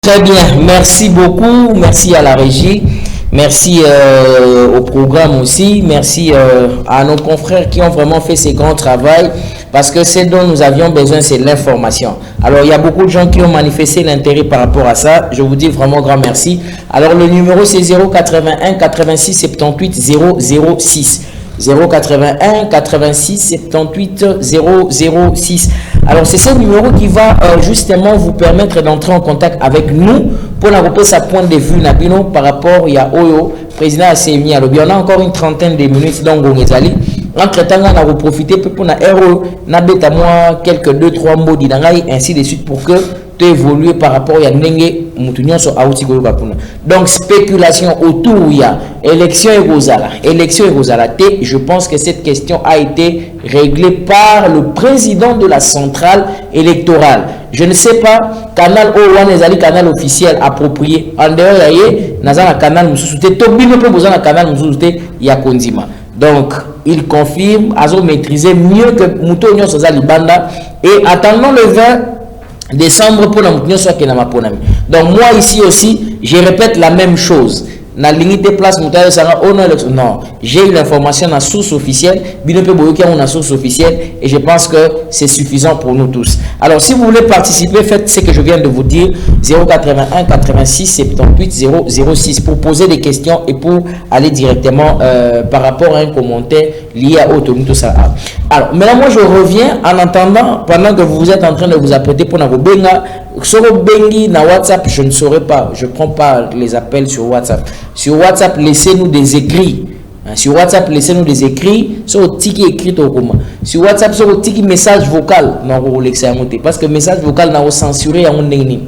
Très bien, merci beaucoup, merci à la régie, merci au programme aussi, merci à nos confrères qui ont vraiment fait ce grand travail, parce que ce dont nous avions besoin, c'est l'information. Alors, il y a beaucoup de gens qui ont manifesté l'intérêt par rapport à ça, je vous dis vraiment grand merci. Alors, le numéro c'est 081 86 78 006. 081 86 78 006. Alors c'est ce numéro qui va justement vous permettre d'entrer en contact avec nous pour la repose sa point de vue Nabino par rapport à Oyo président ACMI. Alors on a encore une trentaine de minutes donc on est allé. Entre temps on a profité pour na héros na beta moi quelques 2-3 mots d'inangai ainsi de suite pour que tu évoluer par rapport à Nenge Moutounion sur Aouti Golobapuna. Donc spéculation autour il y a élection et Rosala. Je pense que cette question a été réglée par le président de la centrale électorale. Je ne sais pas, canal O1 ezali canal officiel approprié. En dehors yaye nazana canal mususuté tobino pe bozana canal mususuté ya Kondima. Donc il confirme azo maîtriser mieux que Moutounion sur Zalibanda et attendons le 20 décembre pour la moutonnion soit qu'il n'a pas. Donc moi ici aussi je répète la même chose. Na limite place moutonnion ça non, j'ai eu l'information dans source officielle, binope boyoki on a source officielle et je pense que c'est suffisant pour nous tous. Alors si vous voulez participer, faites ce que je viens de vous dire 081 86 78 006 pour poser des questions et pour aller directement par rapport à un commentaire liés à auto tout ça. Alors maintenant moi je reviens en attendant pendant que vous êtes en train de vous apprêter pour na benga soro bengi na WhatsApp, je ne saurais pas, je prends pas les appels sur WhatsApp. Sur WhatsApp, laissez-nous des écrits. Sur WhatsApp, laissez-nous des écrits. Sur tiki écrit au comment. Sur WhatsApp, sur tiki message vocal. Non, parce que message vocal n'a pas censuré à mon nez.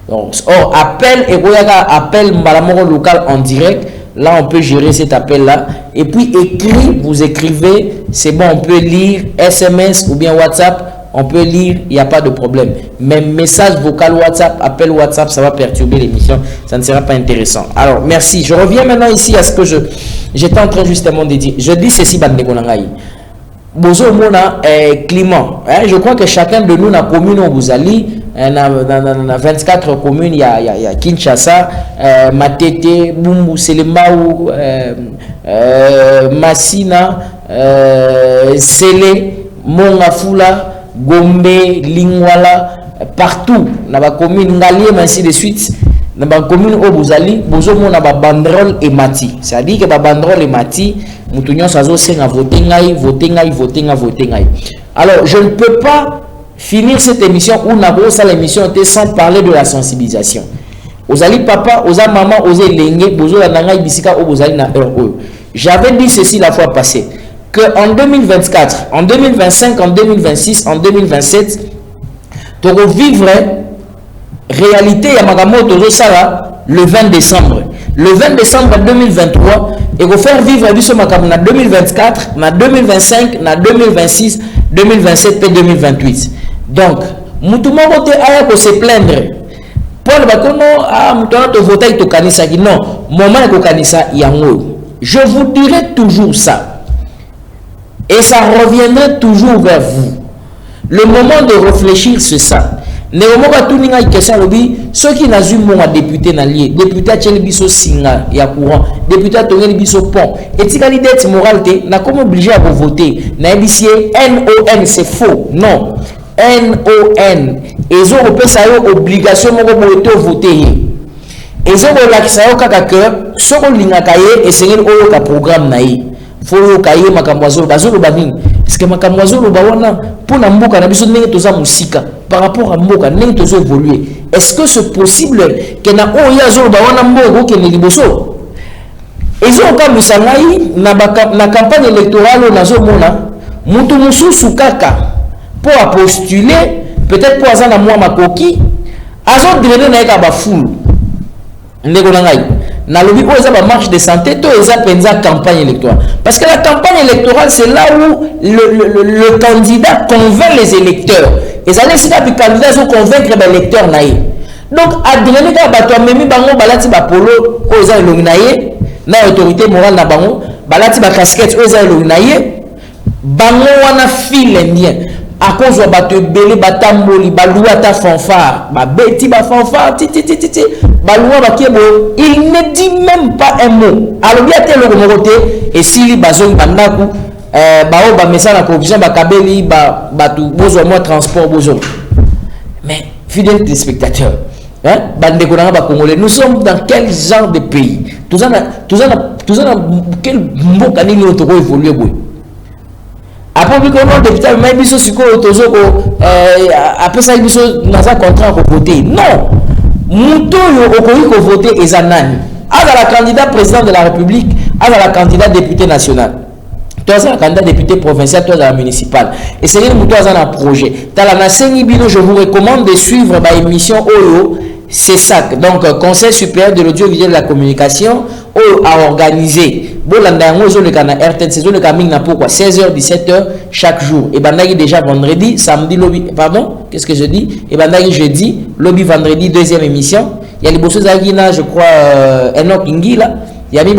Or, appel et appel malamoro local en direct. Là, on peut gérer cet appel-là. Et puis, écrit, vous écrivez, c'est bon, on peut lire SMS ou bien WhatsApp. On peut lire, il n'y a pas de problème. Mais message vocal WhatsApp, appel WhatsApp, ça va perturber l'émission. Ça ne sera pas intéressant. Alors, merci. Je reviens maintenant ici à ce que j'étais en train justement de dire. Je dis ceci, Bandegonangaï. Bozo Mona climat. Je crois que chacun de nous, dans la commune où vous allez, dans 24 communes, il y a Kinshasa, Matete, Bumbu, Selemaou, Massina, Sele, Mongafula, Gombe, Lingwala, partout, dans la commune, Ngaliem, ainsi de suite, dans la commune où vous allez, vous avez une banderole et mati. C'est-à-dire que la banderole et mati, nous avons voté. Alors, je ne peux pas finir cette émission où nous avons l'émission sans parler de la sensibilisation. Vous allez papa, vous allez maman, vous allez lengue, vous allez bisika, vous allez na heure. J'avais dit ceci la fois passée. En 2024, en 2025, en 2026, en 2027, tu vas vivre réalité Yamagamoto le 20 décembre. Le 20 décembre 2023, et vous faire vivre en 2024, en 2025, en 2026, 2027 et 2028. Donc, Moutouma vote à se plaindre. Paul Bakono a Moutouma voter to kanisa non, moment ko kanisa yango. Je vous dirai toujours ça. Et ça reviendra toujours vers vous. Le moment de réfléchir, c'est ça. Néanmoins, tout le monde question ceux qui n'ont pas député n'allié, député à Tchélibiso Singa, il y a courant, député à Tchélibiso Pont. Et si l'idée moralité, n'a comme obligé à voter. N'a ébissé NON, c'est faux. Non. NON. Et ils ont une obligation de voter. Et ils ont une cœur, ce qu'on a et c'est un programme naïf. Faut kaye makamwazo bazolo banini parce que makamwazo lo bawana pour na mboka na biso ndenge toza musika par rapport à mboka ndenge tozo évoluer. Est-ce que c'est possible que na oya zo bawana mboka ke ne liboso ezo ka musangai na campagne électorale nazo mona mutu mususu kaka pour postuler peut-être pour azana moi makoki azo drainer na ka ba foule ndeko na ngai. Na lobby où ils ont marche de santé, tout ils ont campagne électorale. Parce que la campagne électorale, c'est là où le candidat convainc les électeurs. Et ça laisse là, puis les candidats ont convaincre les électeurs. Donc, Adrien Gabato, même bango balati ba polo, ils ont illuminé, na autorité morale na bango, balati ba casquette, ils ont illuminé, bango wana file indien. À cause de bateau belé batamboli baloua ta fanfare ba beti ba fanfare titi baloua ba kebo il ne dit même pas un mot alors bien tel le moroté et si li bazong bandaku ba o ba message na corruption ba kabeli ba batu bozo moi transport bozo mais fidèles téléspectateurs hein bande ko ba congolais nous sommes dans quel genre de pays tous en quel mboka nini otoko évoluer boy. Après, que le député m'a dit après ça, il dit dans un contrat pour voter. Non! Mouto yo voter et zanani. À la candidat président de la République, à la candidat député national. Toi, c'est la candidat député provincial, toi, c'est la municipale. Et c'est le mouto à un projet. Dans la nation, je vous recommande de suivre ma émission OYO. C'est ça. Donc, Conseil supérieur de l'audiovisuel et de la communication a organisé. Bon, là, le RTN, c'est le camin n'a pourquoi 16h, 17h chaque jour. Et bandagi déjà vendredi, samedi, lobby, pardon, qu'est-ce que je dis? Et bandagi jeudi, lobby vendredi, deuxième émission. Il y a les bossos Zagina, je crois, Enoch Ingila. Il y a mis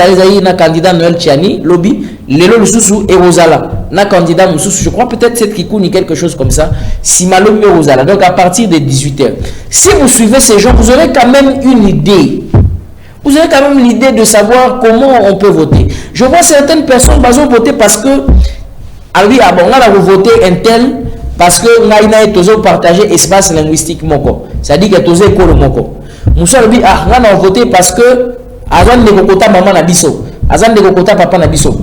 un candidat Noël Tchiani, lobby, Lelo Lususu et Rosala. Un candidat Moussous, je crois peut-être cette Kikouni, quelque chose comme ça. Simalobi et Rosala. Donc à partir de 18h. Si vous suivez ces gens, vous aurez quand même une idée. Vous avez quand même l'idée de savoir comment on peut voter. Je vois certaines personnes qui ont voté parce que, ah oui, ah bon, on a voté un tel parce que on a partagé espace linguistique moko. C'est-à-dire que tous école moko. Moussa dit ah, on a voté parce que azan de kokota maman na biso, azan de kokota papa na biso.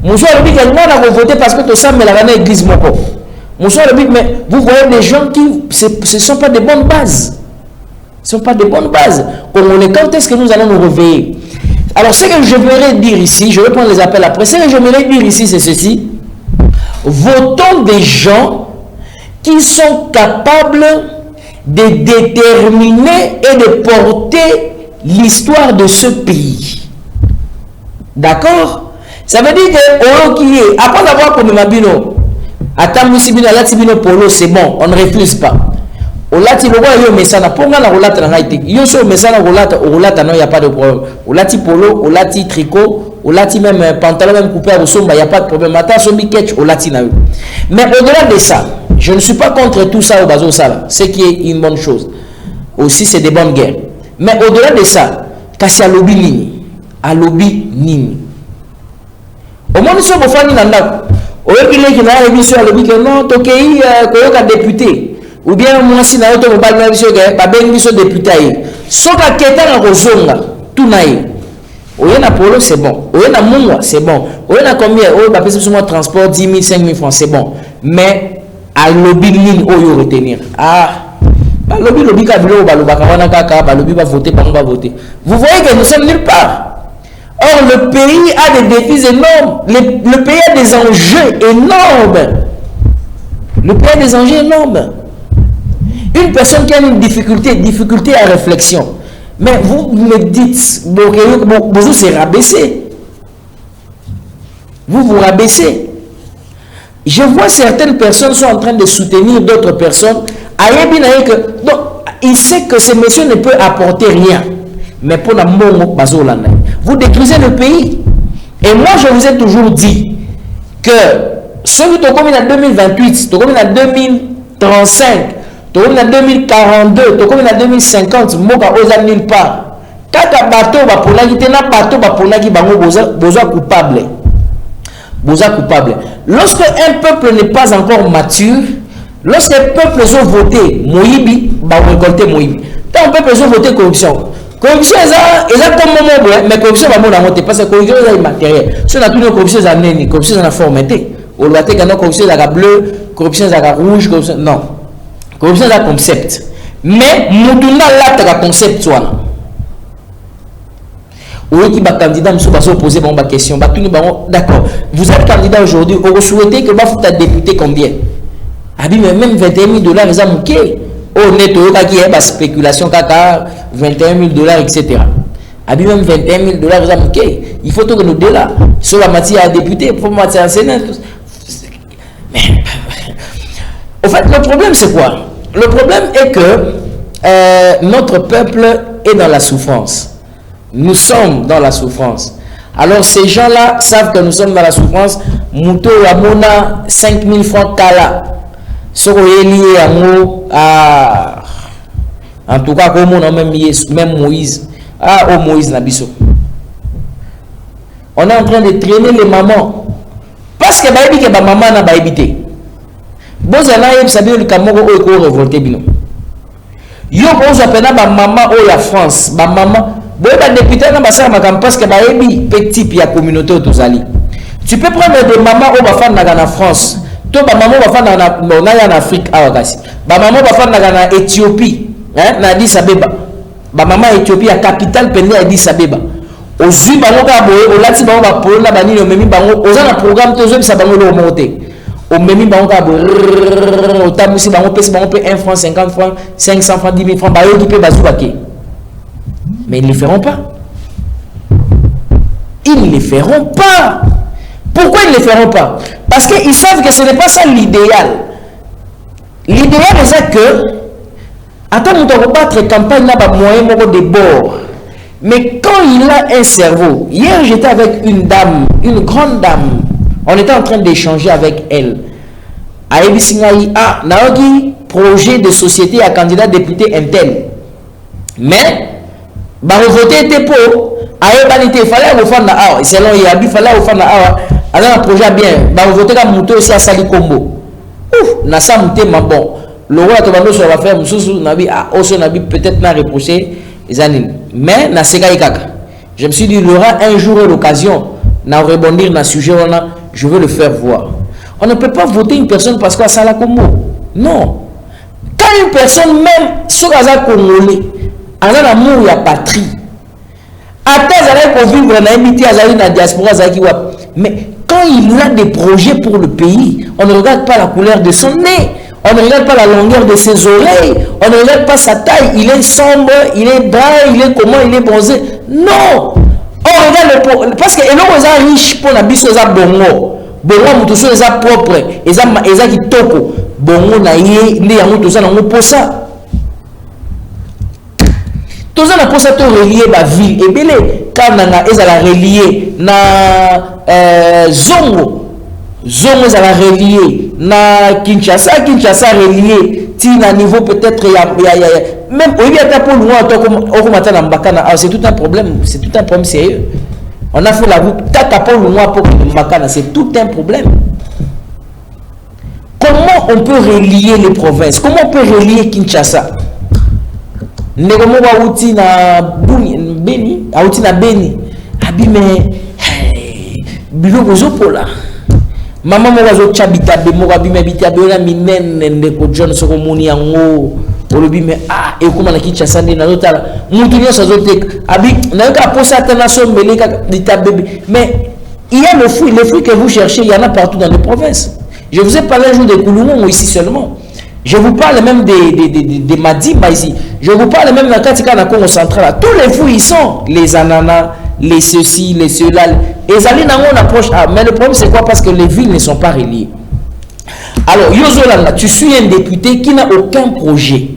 Monsieur le dit que moi on a voté parce que tout ça mais la église moko. Monsieur le dit mais vous voyez des gens qui ce sont pas de bonnes bases. Ce ne sont pas de bonnes bases. Quand est-ce que nous allons nous réveiller? Alors ce que je voudrais dire ici, je vais prendre les appels après. Ce que je voudrais dire ici c'est ceci. Votons des gens qui sont capables de déterminer et de porter l'histoire de ce pays. D'accord? Ça veut dire que après avoir comme Mabino, Atamusibino, Alatibino Polo, c'est bon, on ne refuse pas. Olati logo yo mesana ponga na rolata na ngaite. Yo so mesana rolata non, il y a pas de problème. Olati polo, olati tricot, olati même pantalon même coupé à somba, il y a pas de problème. Mata so mi ketch olati na yo. Mais au-delà de ça, je ne suis pas contre tout ça au bazo sala, ce qui est une bonne chose. Aussi c'est des bonnes guerres. Mais au-delà de ça, kasi a lobby nini. Au moins so bo fani na ndako. Oyo kile kina émission lobby que non, tokei koyoka député. Ou bien moi si na auto mobile na biso ke ba bengi so député yi soka keta na kozonga tout na yi oye na polo c'est bon, oye na mungwa c'est bon, oye na combien oye ba pesa sur transport 10 000 5 000 francs c'est bon, mais à lobby ligne oyo retenir ba lobby ka bilo ba lobaka wana kaka ba lobby ba voter ba va voter. Vous voyez que nous sommes nulle part. Or le pays a des défis énormes, le pays a des enjeux énormes. Le pays a des enjeux énormes. Une personne qui a une difficulté à réflexion, mais vous me dites, vous c'est rabaissé. Vous vous rabaissez. Je vois certaines personnes sont en train de soutenir d'autres personnes. Donc, il sait que ce monsieur ne peut apporter rien. Mais pour la vous détruisez le pays. Et moi, je vous ai toujours dit que celui qui est comme en 2028, comme en 2035, en 2042, comme en 2050, moka oza nulle part. Kaka bateau ba ponaki te na bateau ba ponaki bango boza coupable. Boza coupable. Lorsque un peuple n'est pas encore mature, lorsque les peuples ont voté Moïbi, ba récolter Moïbi. Tant peuple ont voté corruption. Corruption est comme moment, mais corruption va monter monter parce que corruption est immatériel. Si on a plus de corruption à neni, corruption à formaté. On doit être corruption à bleu, corruption à rouge, corruption non. Corruption c'est un concept. Mais nous là concept soit. Oui, qui va candidat, monsieur va se poser une question. D'accord. Vous êtes candidat aujourd'hui. Vous souhaitez que vous êtes député combien? Même 21 000 $, les amis. Oh, net, qui est spéculation, kaka, 21 000 $, etc. Même 21 000 $, les amis. Il faut que nous deux là. Sur la matière à député, pour matière à sénat. Au fait, le problème, c'est quoi? Le problème est que notre peuple est dans la souffrance. Nous sommes dans la souffrance. Alors, ces gens-là savent que nous sommes dans la souffrance. Mouto Yamona, 5 000 francs Kala. Ce qui est lié à en tout cas, comme on a même Moïse. Moïse Nabiso. On est en train de traîner les mamans. Parce que les maman n'a pas évité. Bozana yeb sabi le Cameroun o ko révolté bino. Yo bozo pena ba maman o ya France, ba maman bo ba député na ba sa makam parce que ba yebi petit pia communauté tozali. Tu peux prendre des mamans o ba fa na France, to ba maman ba fa na en Afrique awakasi. Ba maman ba fa na Éthiopie, na Addis Abeba. Ba maman Éthiopie à capitale pende Addis Abeba. Ozui bango ka boye, o lati bango ba polo na banini o memi bango, oza na programme tozo bisa bango lo monter. Au même bango au tabusi bango pèse bango paie 1 franc 50 francs 500 francs 10 000 francs bayo qui peut bazouaké. Mais ils ne le feront pas. Ils ne le feront pas. Pourquoi ils ne le feront pas? Parce qu'ils savent que ce n'est pas ça l'idéal. L'idéal c'est que attends nous devons battre campagne n'a pas moyen de bord. Mais quand il a un cerveau, hier j'étais avec une dame, une grande dame. On était en train d'échanger avec elle. Aïbi Singaï, Naogi, projet de société à candidat député intel. Mais, voter était pour. Aïbanité, il fallait vous faire na awa. Selon Yabi, il fallait vous faire na awa. Alors, un projet bien. Voter comme mouton aussi à Sali Combo. Ouf, na sa mouté, ma bon. Le roi Tobando sur la ferme, Moussou, Nabi, Osso Nabi, peut-être n'a reproché les années. Mais, na Sega Ikaka. Je me suis dit, il y aura un jour l'occasion. na rebondir na sujet, je veux le faire voir. On ne peut pas voter une personne parce qu'elle a la Congo. Non. Quand une personne, même sur la Congolais, elle a l'amour, il y a patrie. Mais quand il a des projets pour le pays, on ne regarde pas la couleur de son nez, on ne regarde pas la longueur de ses oreilles, on ne regarde pas sa taille, il est sombre, il est brun, il est comment, il est bronzé. Non! On regarde parce que l'homme est riche pour la biso, il est bongo. Bongo, tout ça, il est propre, il est qui toko. Bongo, il est tout ça, il est pour ça. Tout ça, il est relié à la ville. Et bien, quand on est relié à Zongo, Zongo est relié à Kinshasa, Kinshasa relié à niveau peut-être, même au lieu de pour loin, c'est tout un problème, sérieux. On a fait la route, tata pour loin pour Mbakana, c'est tout un problème. Comment on peut relier les provinces? Comment on peut relier Kinshasa? Negomo wa uti na Beni, auti na Beni, abime bilo bozopola. Mama mo wazo chabita be mo abime bitabe na minene ndeko John soko moni yango olobi me e kuma na Kinshasa ndi na lotala mutu nyoso zotek abi na ka posa tana so meleka bitabe mais il y a le fruit que vous cherchez, il y en a partout dans les provinces. Je vous ai parlé un jour des Kouloumou ici seulement. Je vous parle même des Madimba ici. Je vous parle même de la Katika na Congo central. Tous les fruits ils sont. Les ananas, les ceci, les cela. Et ça on approche. Mais le problème c'est quoi? Parce que les villes ne sont pas reliées. Alors, Yozolanda, tu suis un député qui n'a aucun projet.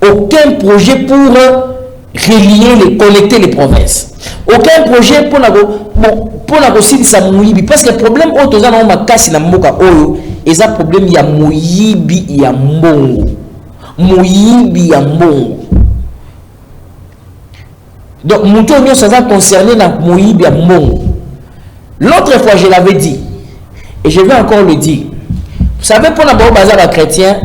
Aucun projet pour relier, connecter les provinces. Aucun projet pour la parce que le problème c'est et ça problème il y a moyibi il y a mbongo moyibi ya mbongo donc muto nyo ça va concerner na moyibi ya mbongo. L'autre fois je l'avais dit et je vais encore le dire. Vous savez pour na ba bazar chrétien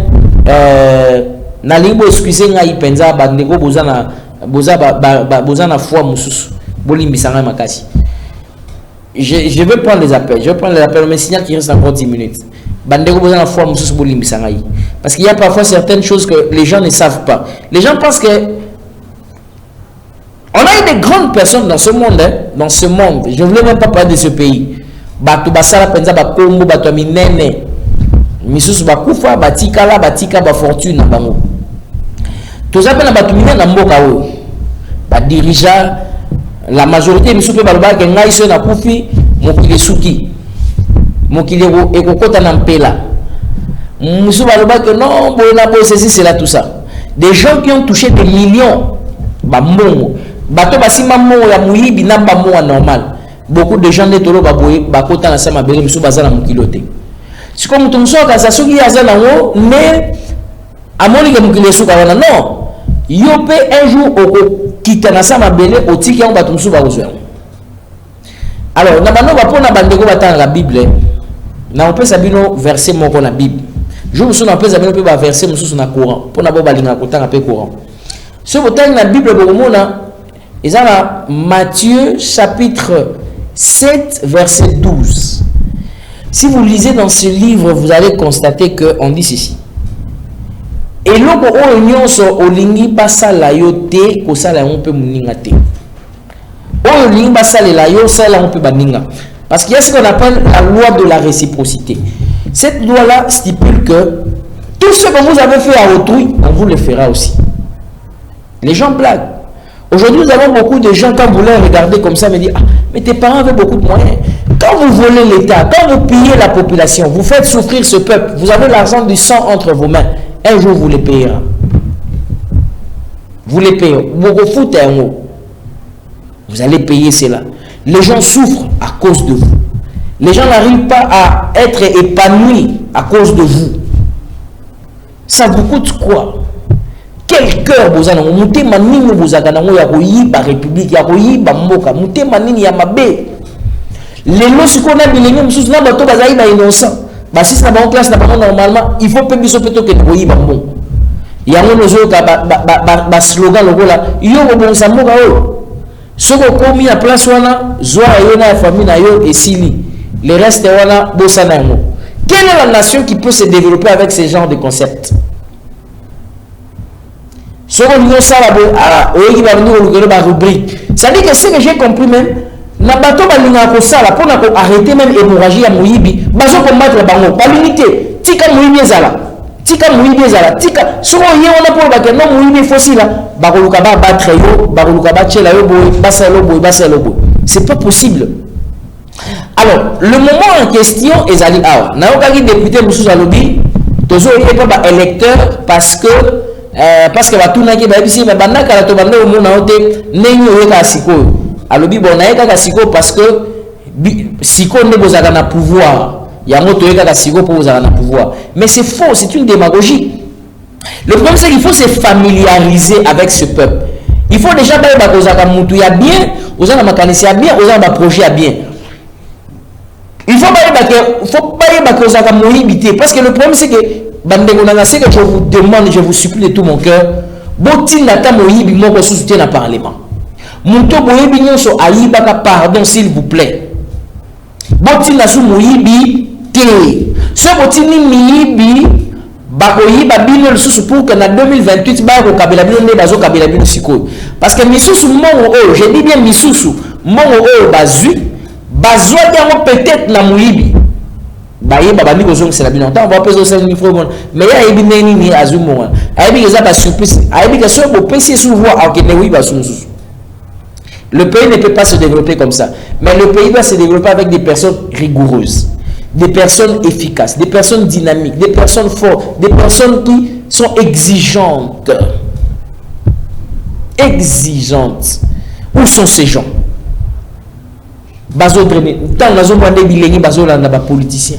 na libo excusez ngai penza ba ndeko bozana bozana foi mususu bolimbisanga makasi. Je vais prendre les appels. Je vais prendre les appels, mais signal qu'il reste encore 10 minutes. Parce qu'il y a parfois certaines choses que les gens ne savent pas. Les gens pensent que on a eu des grandes personnes dans ce monde, hein, dans ce monde. Je ne voulais même pas parler de ce pays. Batu basala penza ba kombo batu minene. Misusu bakufa batika la batika ba fortune na bango. Tous appellent batu minene na mboka o. Ba dirigeant la majorité misusu pe baloba ke ngai so na kufi mokile suki. Mokile ekokota na mpela. Misusu baloba ke non bona bo ceci c'est là tout ça. Des gens qui ont touché des millions ba mbongo. Bato basima mbongo ya muyibi na ba mbongo normal. Beaucoup de gens netolo ba boye ba kota na sama bele misusu bazana mokilote. C'est comme tout ça ka sasuki azana ngo mais amoni ke mokile suka wana non. Yo pe un jour au quitter na sama bele otiki yango bato misusu ba kozwa. Alors na bano ba pona bandeko batanga la Bible. Na opesa bino verset moko na Bible. Je vous na pesa bino pe ba verset misusu na Coran. Pona bo balinga kotanga pe Coran. Ce botang na Bible bokomona ezala Matthieu chapitre 7 verset 12. Si vous lisez dans ce livre, vous allez constater qu'on dit ceci. Et loko o nyonso olingi basala yo te ko sala on peut muninga te. O olingi basala la yo sala on peut baninga. Parce qu'il y a ce qu'on appelle la loi de la réciprocité. Cette loi-là stipule que tout ce que vous avez fait à autrui, on vous le fera aussi. Les gens blaguent. Aujourd'hui, nous avons beaucoup de gens, quand vous les regardez comme ça, me disent, ah, mais tes parents avaient beaucoup de moyens. Quand vous volez l'État, quand vous pillez la population, vous faites souffrir ce peuple, vous avez l'argent du sang entre vos mains, un jour vous les payerez. Vous les payez. Vous allez payer cela. Les gens souffrent à cause de vous. Les gens n'arrivent pas à être épanouis à cause de vous. Ça vous coûte quoi? Quel cœur vous avez? Mouté manini vous avez la République, ya ba mboka, mouté manini ya mabe. Les lois ce qu'on a bilingé, nous sommes bateau bazaï ba innocent. Bah si c'est dans classe normalement, il faut pas biso plutôt que de ba bon. Il y a un autre slogan logo là, yo bon sa mboka o. Ce qu'on commis à place wana zoa yona la famille na yo et sili le reste wana bosana mo. Quelle est la nation qui peut se développer avec ce genre de concept? Ce qu'on dit ça là oyi ba nous ba rubrique. Ça dit que ce que j'ai compris même na bato ba linga ko sala pour na arrêter même hémorragie ya moyibi bazo combattre bango ba l'unité tika moyibi ezala tika so ye wana pour ba que non moyibi fossila ba ko luka ba battre yo ba ko luka ba chela yo boy basalo boy c'est pas possible. Alors le moment en question ezali awa na okaki député mususu alobi tozo ye pas ba électeur parce que ba tunaki ba bisi ba banaka la to bande o mona ote nenyo yo ka sikoyo alobi bona ye kaka sikoyo parce que sikoyo ne bozaka na pouvoir ya moto ye kaka sikoyo pour bozaka na pouvoir, mais c'est faux, c'est une démagogie. Le problème c'est qu'il faut se familiariser avec ce peuple. Il faut déjà ba kozaka mutu ya bien, ozana makanisi ya bien, ozana ba projet ya bien. Il faut pas kozaka moyibité parce que le problème c'est que c'est que je vous demande, je vous supplie de tout mon cœur, botin nata moyibi moko soutien na parlement. Muto boyebi nyonso ayibaka pardon s'il vous plaît. Botin na su moyibi te. Ce botin ni miyibi bakoyiba bino lisusu pour que na 2028 ba ko kabela bino ne bazo kabela bino sikoyo. Parce que misusu mongo o, je dis bien misusu, mongo o bazui, bazwa yango peut-être na moyibi. Baye baba ni kozong c'est la bien longtemps on va peser 5000 francs mais ya ebi neni ni azumo ayebi que ça pas surprise ayebi que so bo pesi sous voix ok mais oui ba sous. Le pays ne peut pas se développer comme ça, mais le pays doit se développer avec des personnes rigoureuses, des personnes efficaces, des personnes dynamiques, des personnes fortes, des personnes qui sont exigeantes. Où sont ces gens? Bazo drainer tant nazo mwande bilengi bazo landa ba politicien.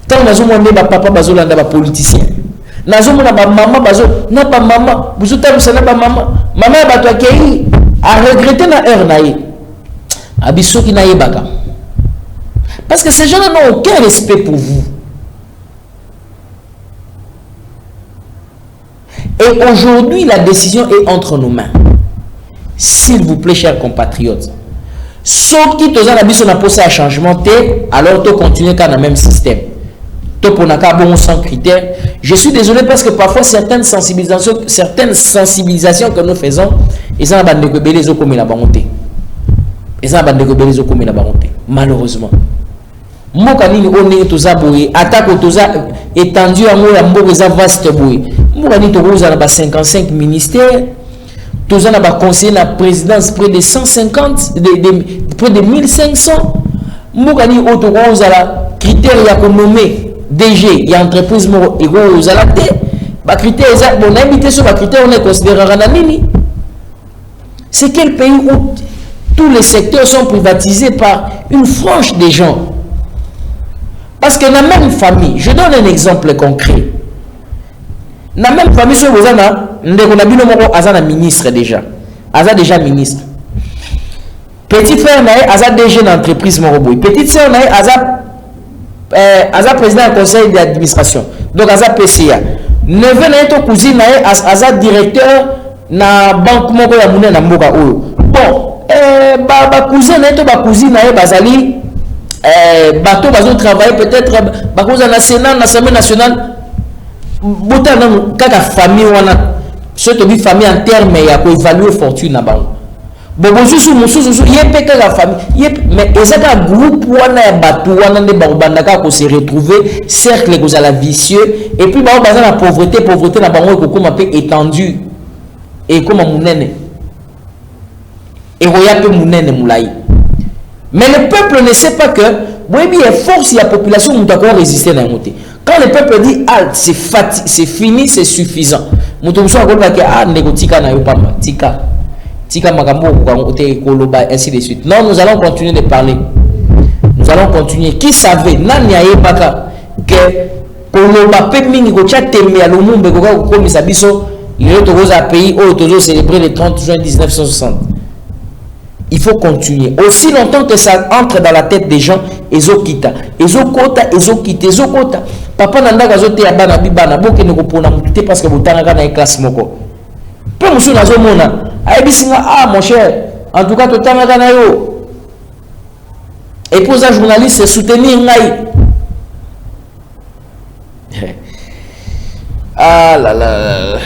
Tant nazo mwande ba papa bazo landa ba politicien. Nazo mona ba maman bazo na ba maman, buzuta busana ba maman. Maman ba to akei a regretter na heure naïe. Abiso ki naïe baka. Parce que ces gens n'ont aucun respect pour vous. Et aujourd'hui, la décision est entre nos mains. S'il vous plaît, chers compatriotes, sauf qui toza na biso na posa à changement, alors tu continues dans le même système. Tu pour naka bon sans critères. Je suis désolé parce que parfois certaines sensibilisations que nous faisons, ils ont bande de belé zo comme la bonté. Ils ont bande de belé zo comme la bonté. Malheureusement. Moka nini oni toza boye, attaque toza étendu à moi ya mboka za vaste boye. Moka ni to roza na ba 55 ministères. Toza na ba conseiller la présidence près de 150 près de 1500. Moka ni auto roza la critères ya ko nommer DG et entreprise mo ego ozala te ba critères ça bon invité sur ba critères on est considéré na nini. C'est quel pays où tous les secteurs sont privatisés par une frange des gens. Parce que dans la même famille, je donne un exemple concret. Dans la même famille, sur Bozana, on a vu le ministre déjà. Aza déjà ministre. Petit frère nae aza DG d'entreprise Moroboy. Petite sœur nae aza président du conseil d'administration. Donc aza PCA. Neveu nae to cousine nae aza directeur na banque moko ya mune na mboka oyo. Bon, ba cousin nae to ba cousine nae bazali bateau bazo travailler peut-être bakoza na Sénat na Assemblée nationale botana kaka famille wana surtout bi famille en terme ya ko évaluer fortune na bango bobo susu mususu yepé kaka famille mais ezaka groupe wana ya bateau wana nde bandaka ko se retrouver cercle kozala vicieux et puis ba baza na pauvreté na bango ko koma pe étendu et comme munene et roya pe munene mulai. Mais le peuple ne sait pas que oui, il force la population qui doit résister à la montée. Quand le peuple dit halt, c'est fini, c'est suffisant. Ainsi de suite. Non, nous allons continuer de parler. Nous allons continuer. Qui savait, Nani Baka, que Koloba Pemini Gocha Tembe à l'Omumbe comme Sabiso, il est au pays où célébrer le 30 juin 1960. Il faut continuer. Aussi longtemps que ça entre dans la tête des gens, ezokita. Papa nanda gazote ya bana bibana boke ne kopona muté parce que botanga na classe moko. Peu musu nazo mona. Aibisinga mon cher, En tout cas, tout le temps, et pour un journaliste, c'est soutenir Ngaï. Ah là là.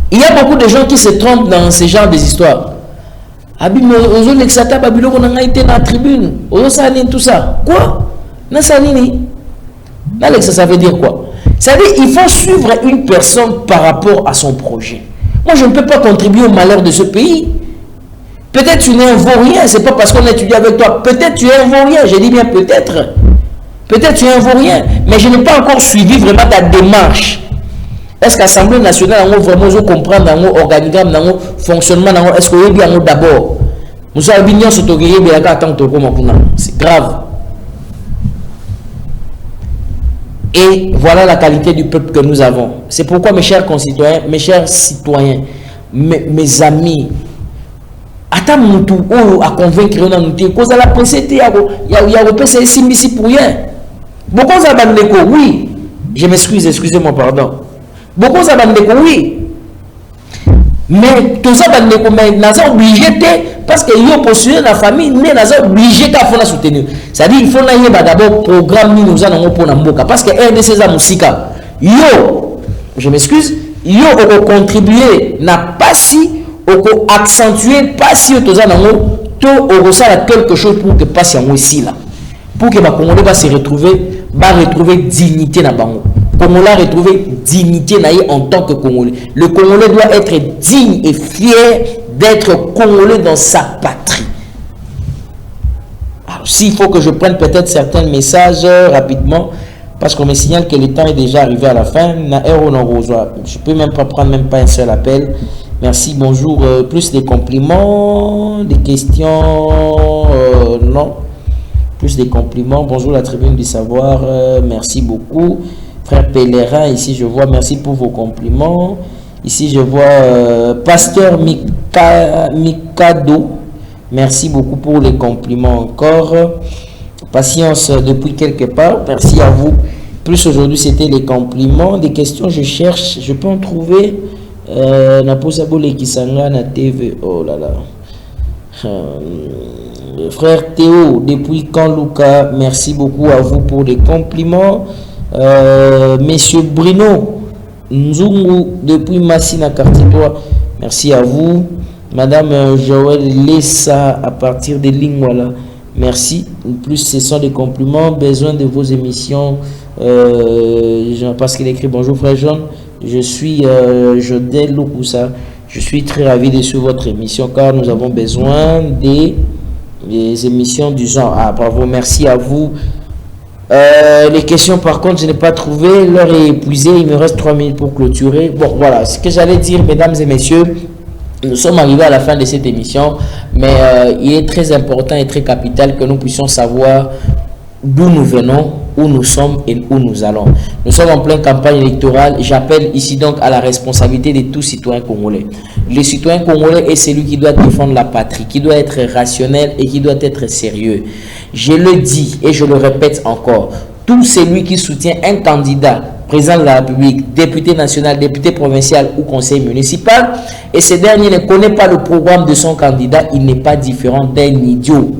Il y a beaucoup de gens qui se trompent dans ce genre d'histoires. Abim, ozo l'exata babilo qu'on a été dans la tribune. Ozo sani tout ça. Quoi? Na sanini. L'Alexa, ça veut dire quoi? Ça veut dire qu'il faut suivre une personne par rapport à son projet. Moi, je ne peux pas contribuer au malheur de ce pays. Peut-être tu n'es un vaurien, c'est pas parce qu'on étudie avec toi. Peut-être tu es un vaurien, je dis bien peut-être. Peut-être tu es un vaurien, mais je n'ai pas encore suivi vraiment ta démarche. Est-ce que l'Assemblée nationale a vraiment comprendre l'organigramme, le fonctionnement, est-ce qu'il y a bien d'abord? C'est grave. Et voilà la qualité du peuple que nous avons. C'est pourquoi, mes chers concitoyens, mes chers citoyens, mes amis, attends mon tour à convaincre nous cause à la pensée il y a repensé ici pour rien. Beaucoup de oui, je m'excuse, excusez-moi, pardon. Beaucoup de oui. Mais tout ça, nous sommes obligés parce que nous postulé la famille, nous sommes obligés de soutenir. C'est-à-dire qu'il faut d'abord programme nous allons pour Namboka. Parce que RDC a Moussika. Yo, je m'excuse, yo au contribuer n'a pas si, au accentuer pas si au quelque chose pour que passe ici là. Pour que les Congolais va se retrouver, dignité dans Bango. Congolais retrouver dignité en tant que Congolais. Le Congolais doit être digne et fier d'être Congolais dans sa patrie. Alors, s'il faut que je prenne peut-être certains messages rapidement, parce qu'on me signale que le temps est déjà arrivé à la fin. Je ne peux même pas prendre même pas un seul appel. Merci, bonjour. Plus des compliments, des questions, non. Plus des compliments. Bonjour la tribune du savoir. Merci beaucoup. Frère Pèlerin, ici je vois, merci pour vos compliments. Ici je vois Pasteur Mikado. Merci beaucoup pour les compliments encore. Patience depuis quelque part. Merci à vous. Plus aujourd'hui c'était les compliments. Des questions je cherche. Je peux en trouver. Naposabole Kisanga na TV. Oh là là. Frère Théo, depuis quand Lucas, merci beaucoup à vous pour les compliments. Monsieur Bruno Nzungu, depuis Massina Cartier-Toi, merci à vous. Madame Joël Lessa, à partir de Lingwala, merci. Plus, ce sont des compliments. Besoin de vos émissions. Parce qu'il écrit bonjour frère John, je suis Jodel Loukoussa. Je suis très ravi de suivre votre émission car nous avons besoin des émissions du genre. Ah, bravo, merci à vous. Les questions par contre je n'ai pas trouvé, l'heure est épuisée, il me reste 3 minutes pour clôturer. Bon voilà, ce que j'allais dire mesdames et messieurs, nous sommes arrivés à la fin de cette émission, mais il est très important et très capital que nous puissions savoir d'où nous venons, où nous sommes et où nous allons. Nous sommes en pleine campagne électorale. J'appelle ici donc à la responsabilité de tous citoyens congolais. Le citoyen congolais est celui qui doit défendre la patrie, qui doit être rationnel et qui doit être sérieux. Je le dis et je le répète encore, tout celui qui soutient un candidat, président de la République, député national, député provincial ou conseil municipal, et ce dernier ne connaît pas le programme de son candidat, il n'est pas différent d'un idiot.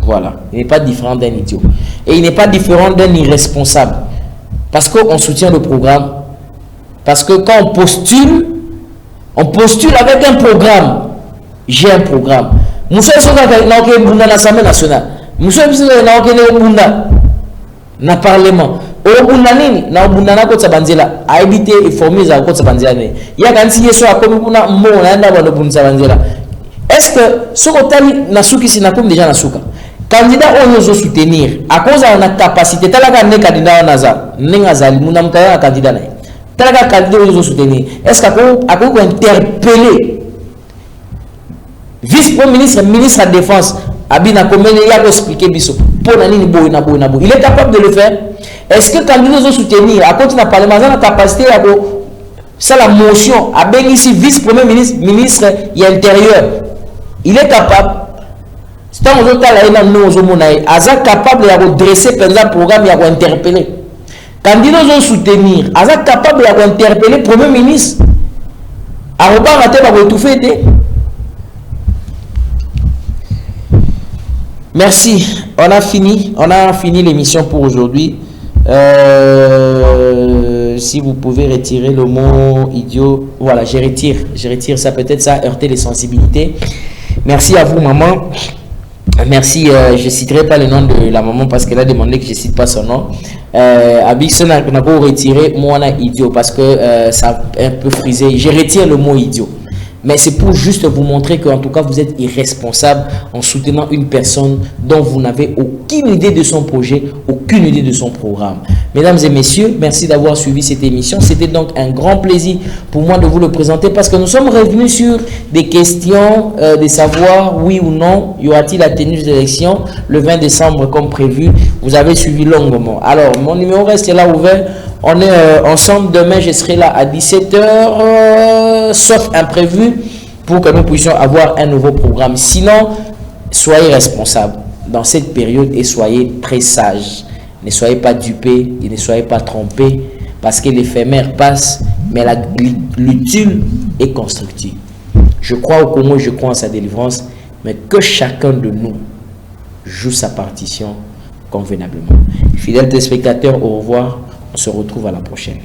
Voilà, il n'est pas différent d'un idiot. Et il n'est pas différent d'un irresponsable. Parce qu'on soutient le programme. Parce que quand on postule avec un programme. J'ai un programme. Nous sommes dans l'Assemblée nationale. Nous sommes dans le Parlement. Est-ce que ce que Nasuki Sinakum déjà Nasuka candidat on nous soutenir à cause de la capacité talaga ne candidat naza n'engazali munamkaya candidat nae talaga candidat on nous soutenir est-ce qu'on interpeller vice-premier ministre ministre de la défense abina komene ya expliquer biso pour nani boy na il est capable de le faire? Est-ce que candidat on soutenir à cause de la parlement la capacité à ça la motion à ben ici vice-premier ministre ministre y intérieur il est capable. C'est un capable de dresser un programme et d'interpeller. Candidat ont soutenir, est capable d'interpeller le Premier ministre. Merci. On a fini l'émission pour aujourd'hui. Si vous pouvez retirer le mot idiot, voilà, je retire ça, peut-être ça a heurté les sensibilités. Merci à vous, maman. Merci, je ne citerai pas le nom de la maman parce qu'elle a demandé que je ne cite pas son nom. Abixon n'a pas retiré moi idiot parce que ça a un peu frisé. Je retire le mot idiot. Mais c'est pour juste vous montrer qu'en tout cas, vous êtes irresponsable en soutenant une personne dont vous n'avez aucune idée de son projet, aucune idée de son programme. Mesdames et messieurs, merci d'avoir suivi cette émission. C'était donc un grand plaisir pour moi de vous le présenter parce que nous sommes revenus sur des questions de savoir oui ou non, y aura-t-il la tenue des élections le 20 décembre comme prévu. Vous avez suivi longuement. Alors, mon numéro reste là ouvert. On est ensemble. Demain, je serai là à 17h, sauf imprévu, pour que nous puissions avoir un nouveau programme. Sinon, soyez responsables dans cette période et soyez très sages. Ne soyez pas dupés et ne soyez pas trompés, parce que l'éphémère passe, mais l'utile est constructive. Je crois au Congo, je crois en sa délivrance, mais que chacun de nous joue sa partition convenablement. Fidèles téléspectateurs, au revoir. On se retrouve à la prochaine.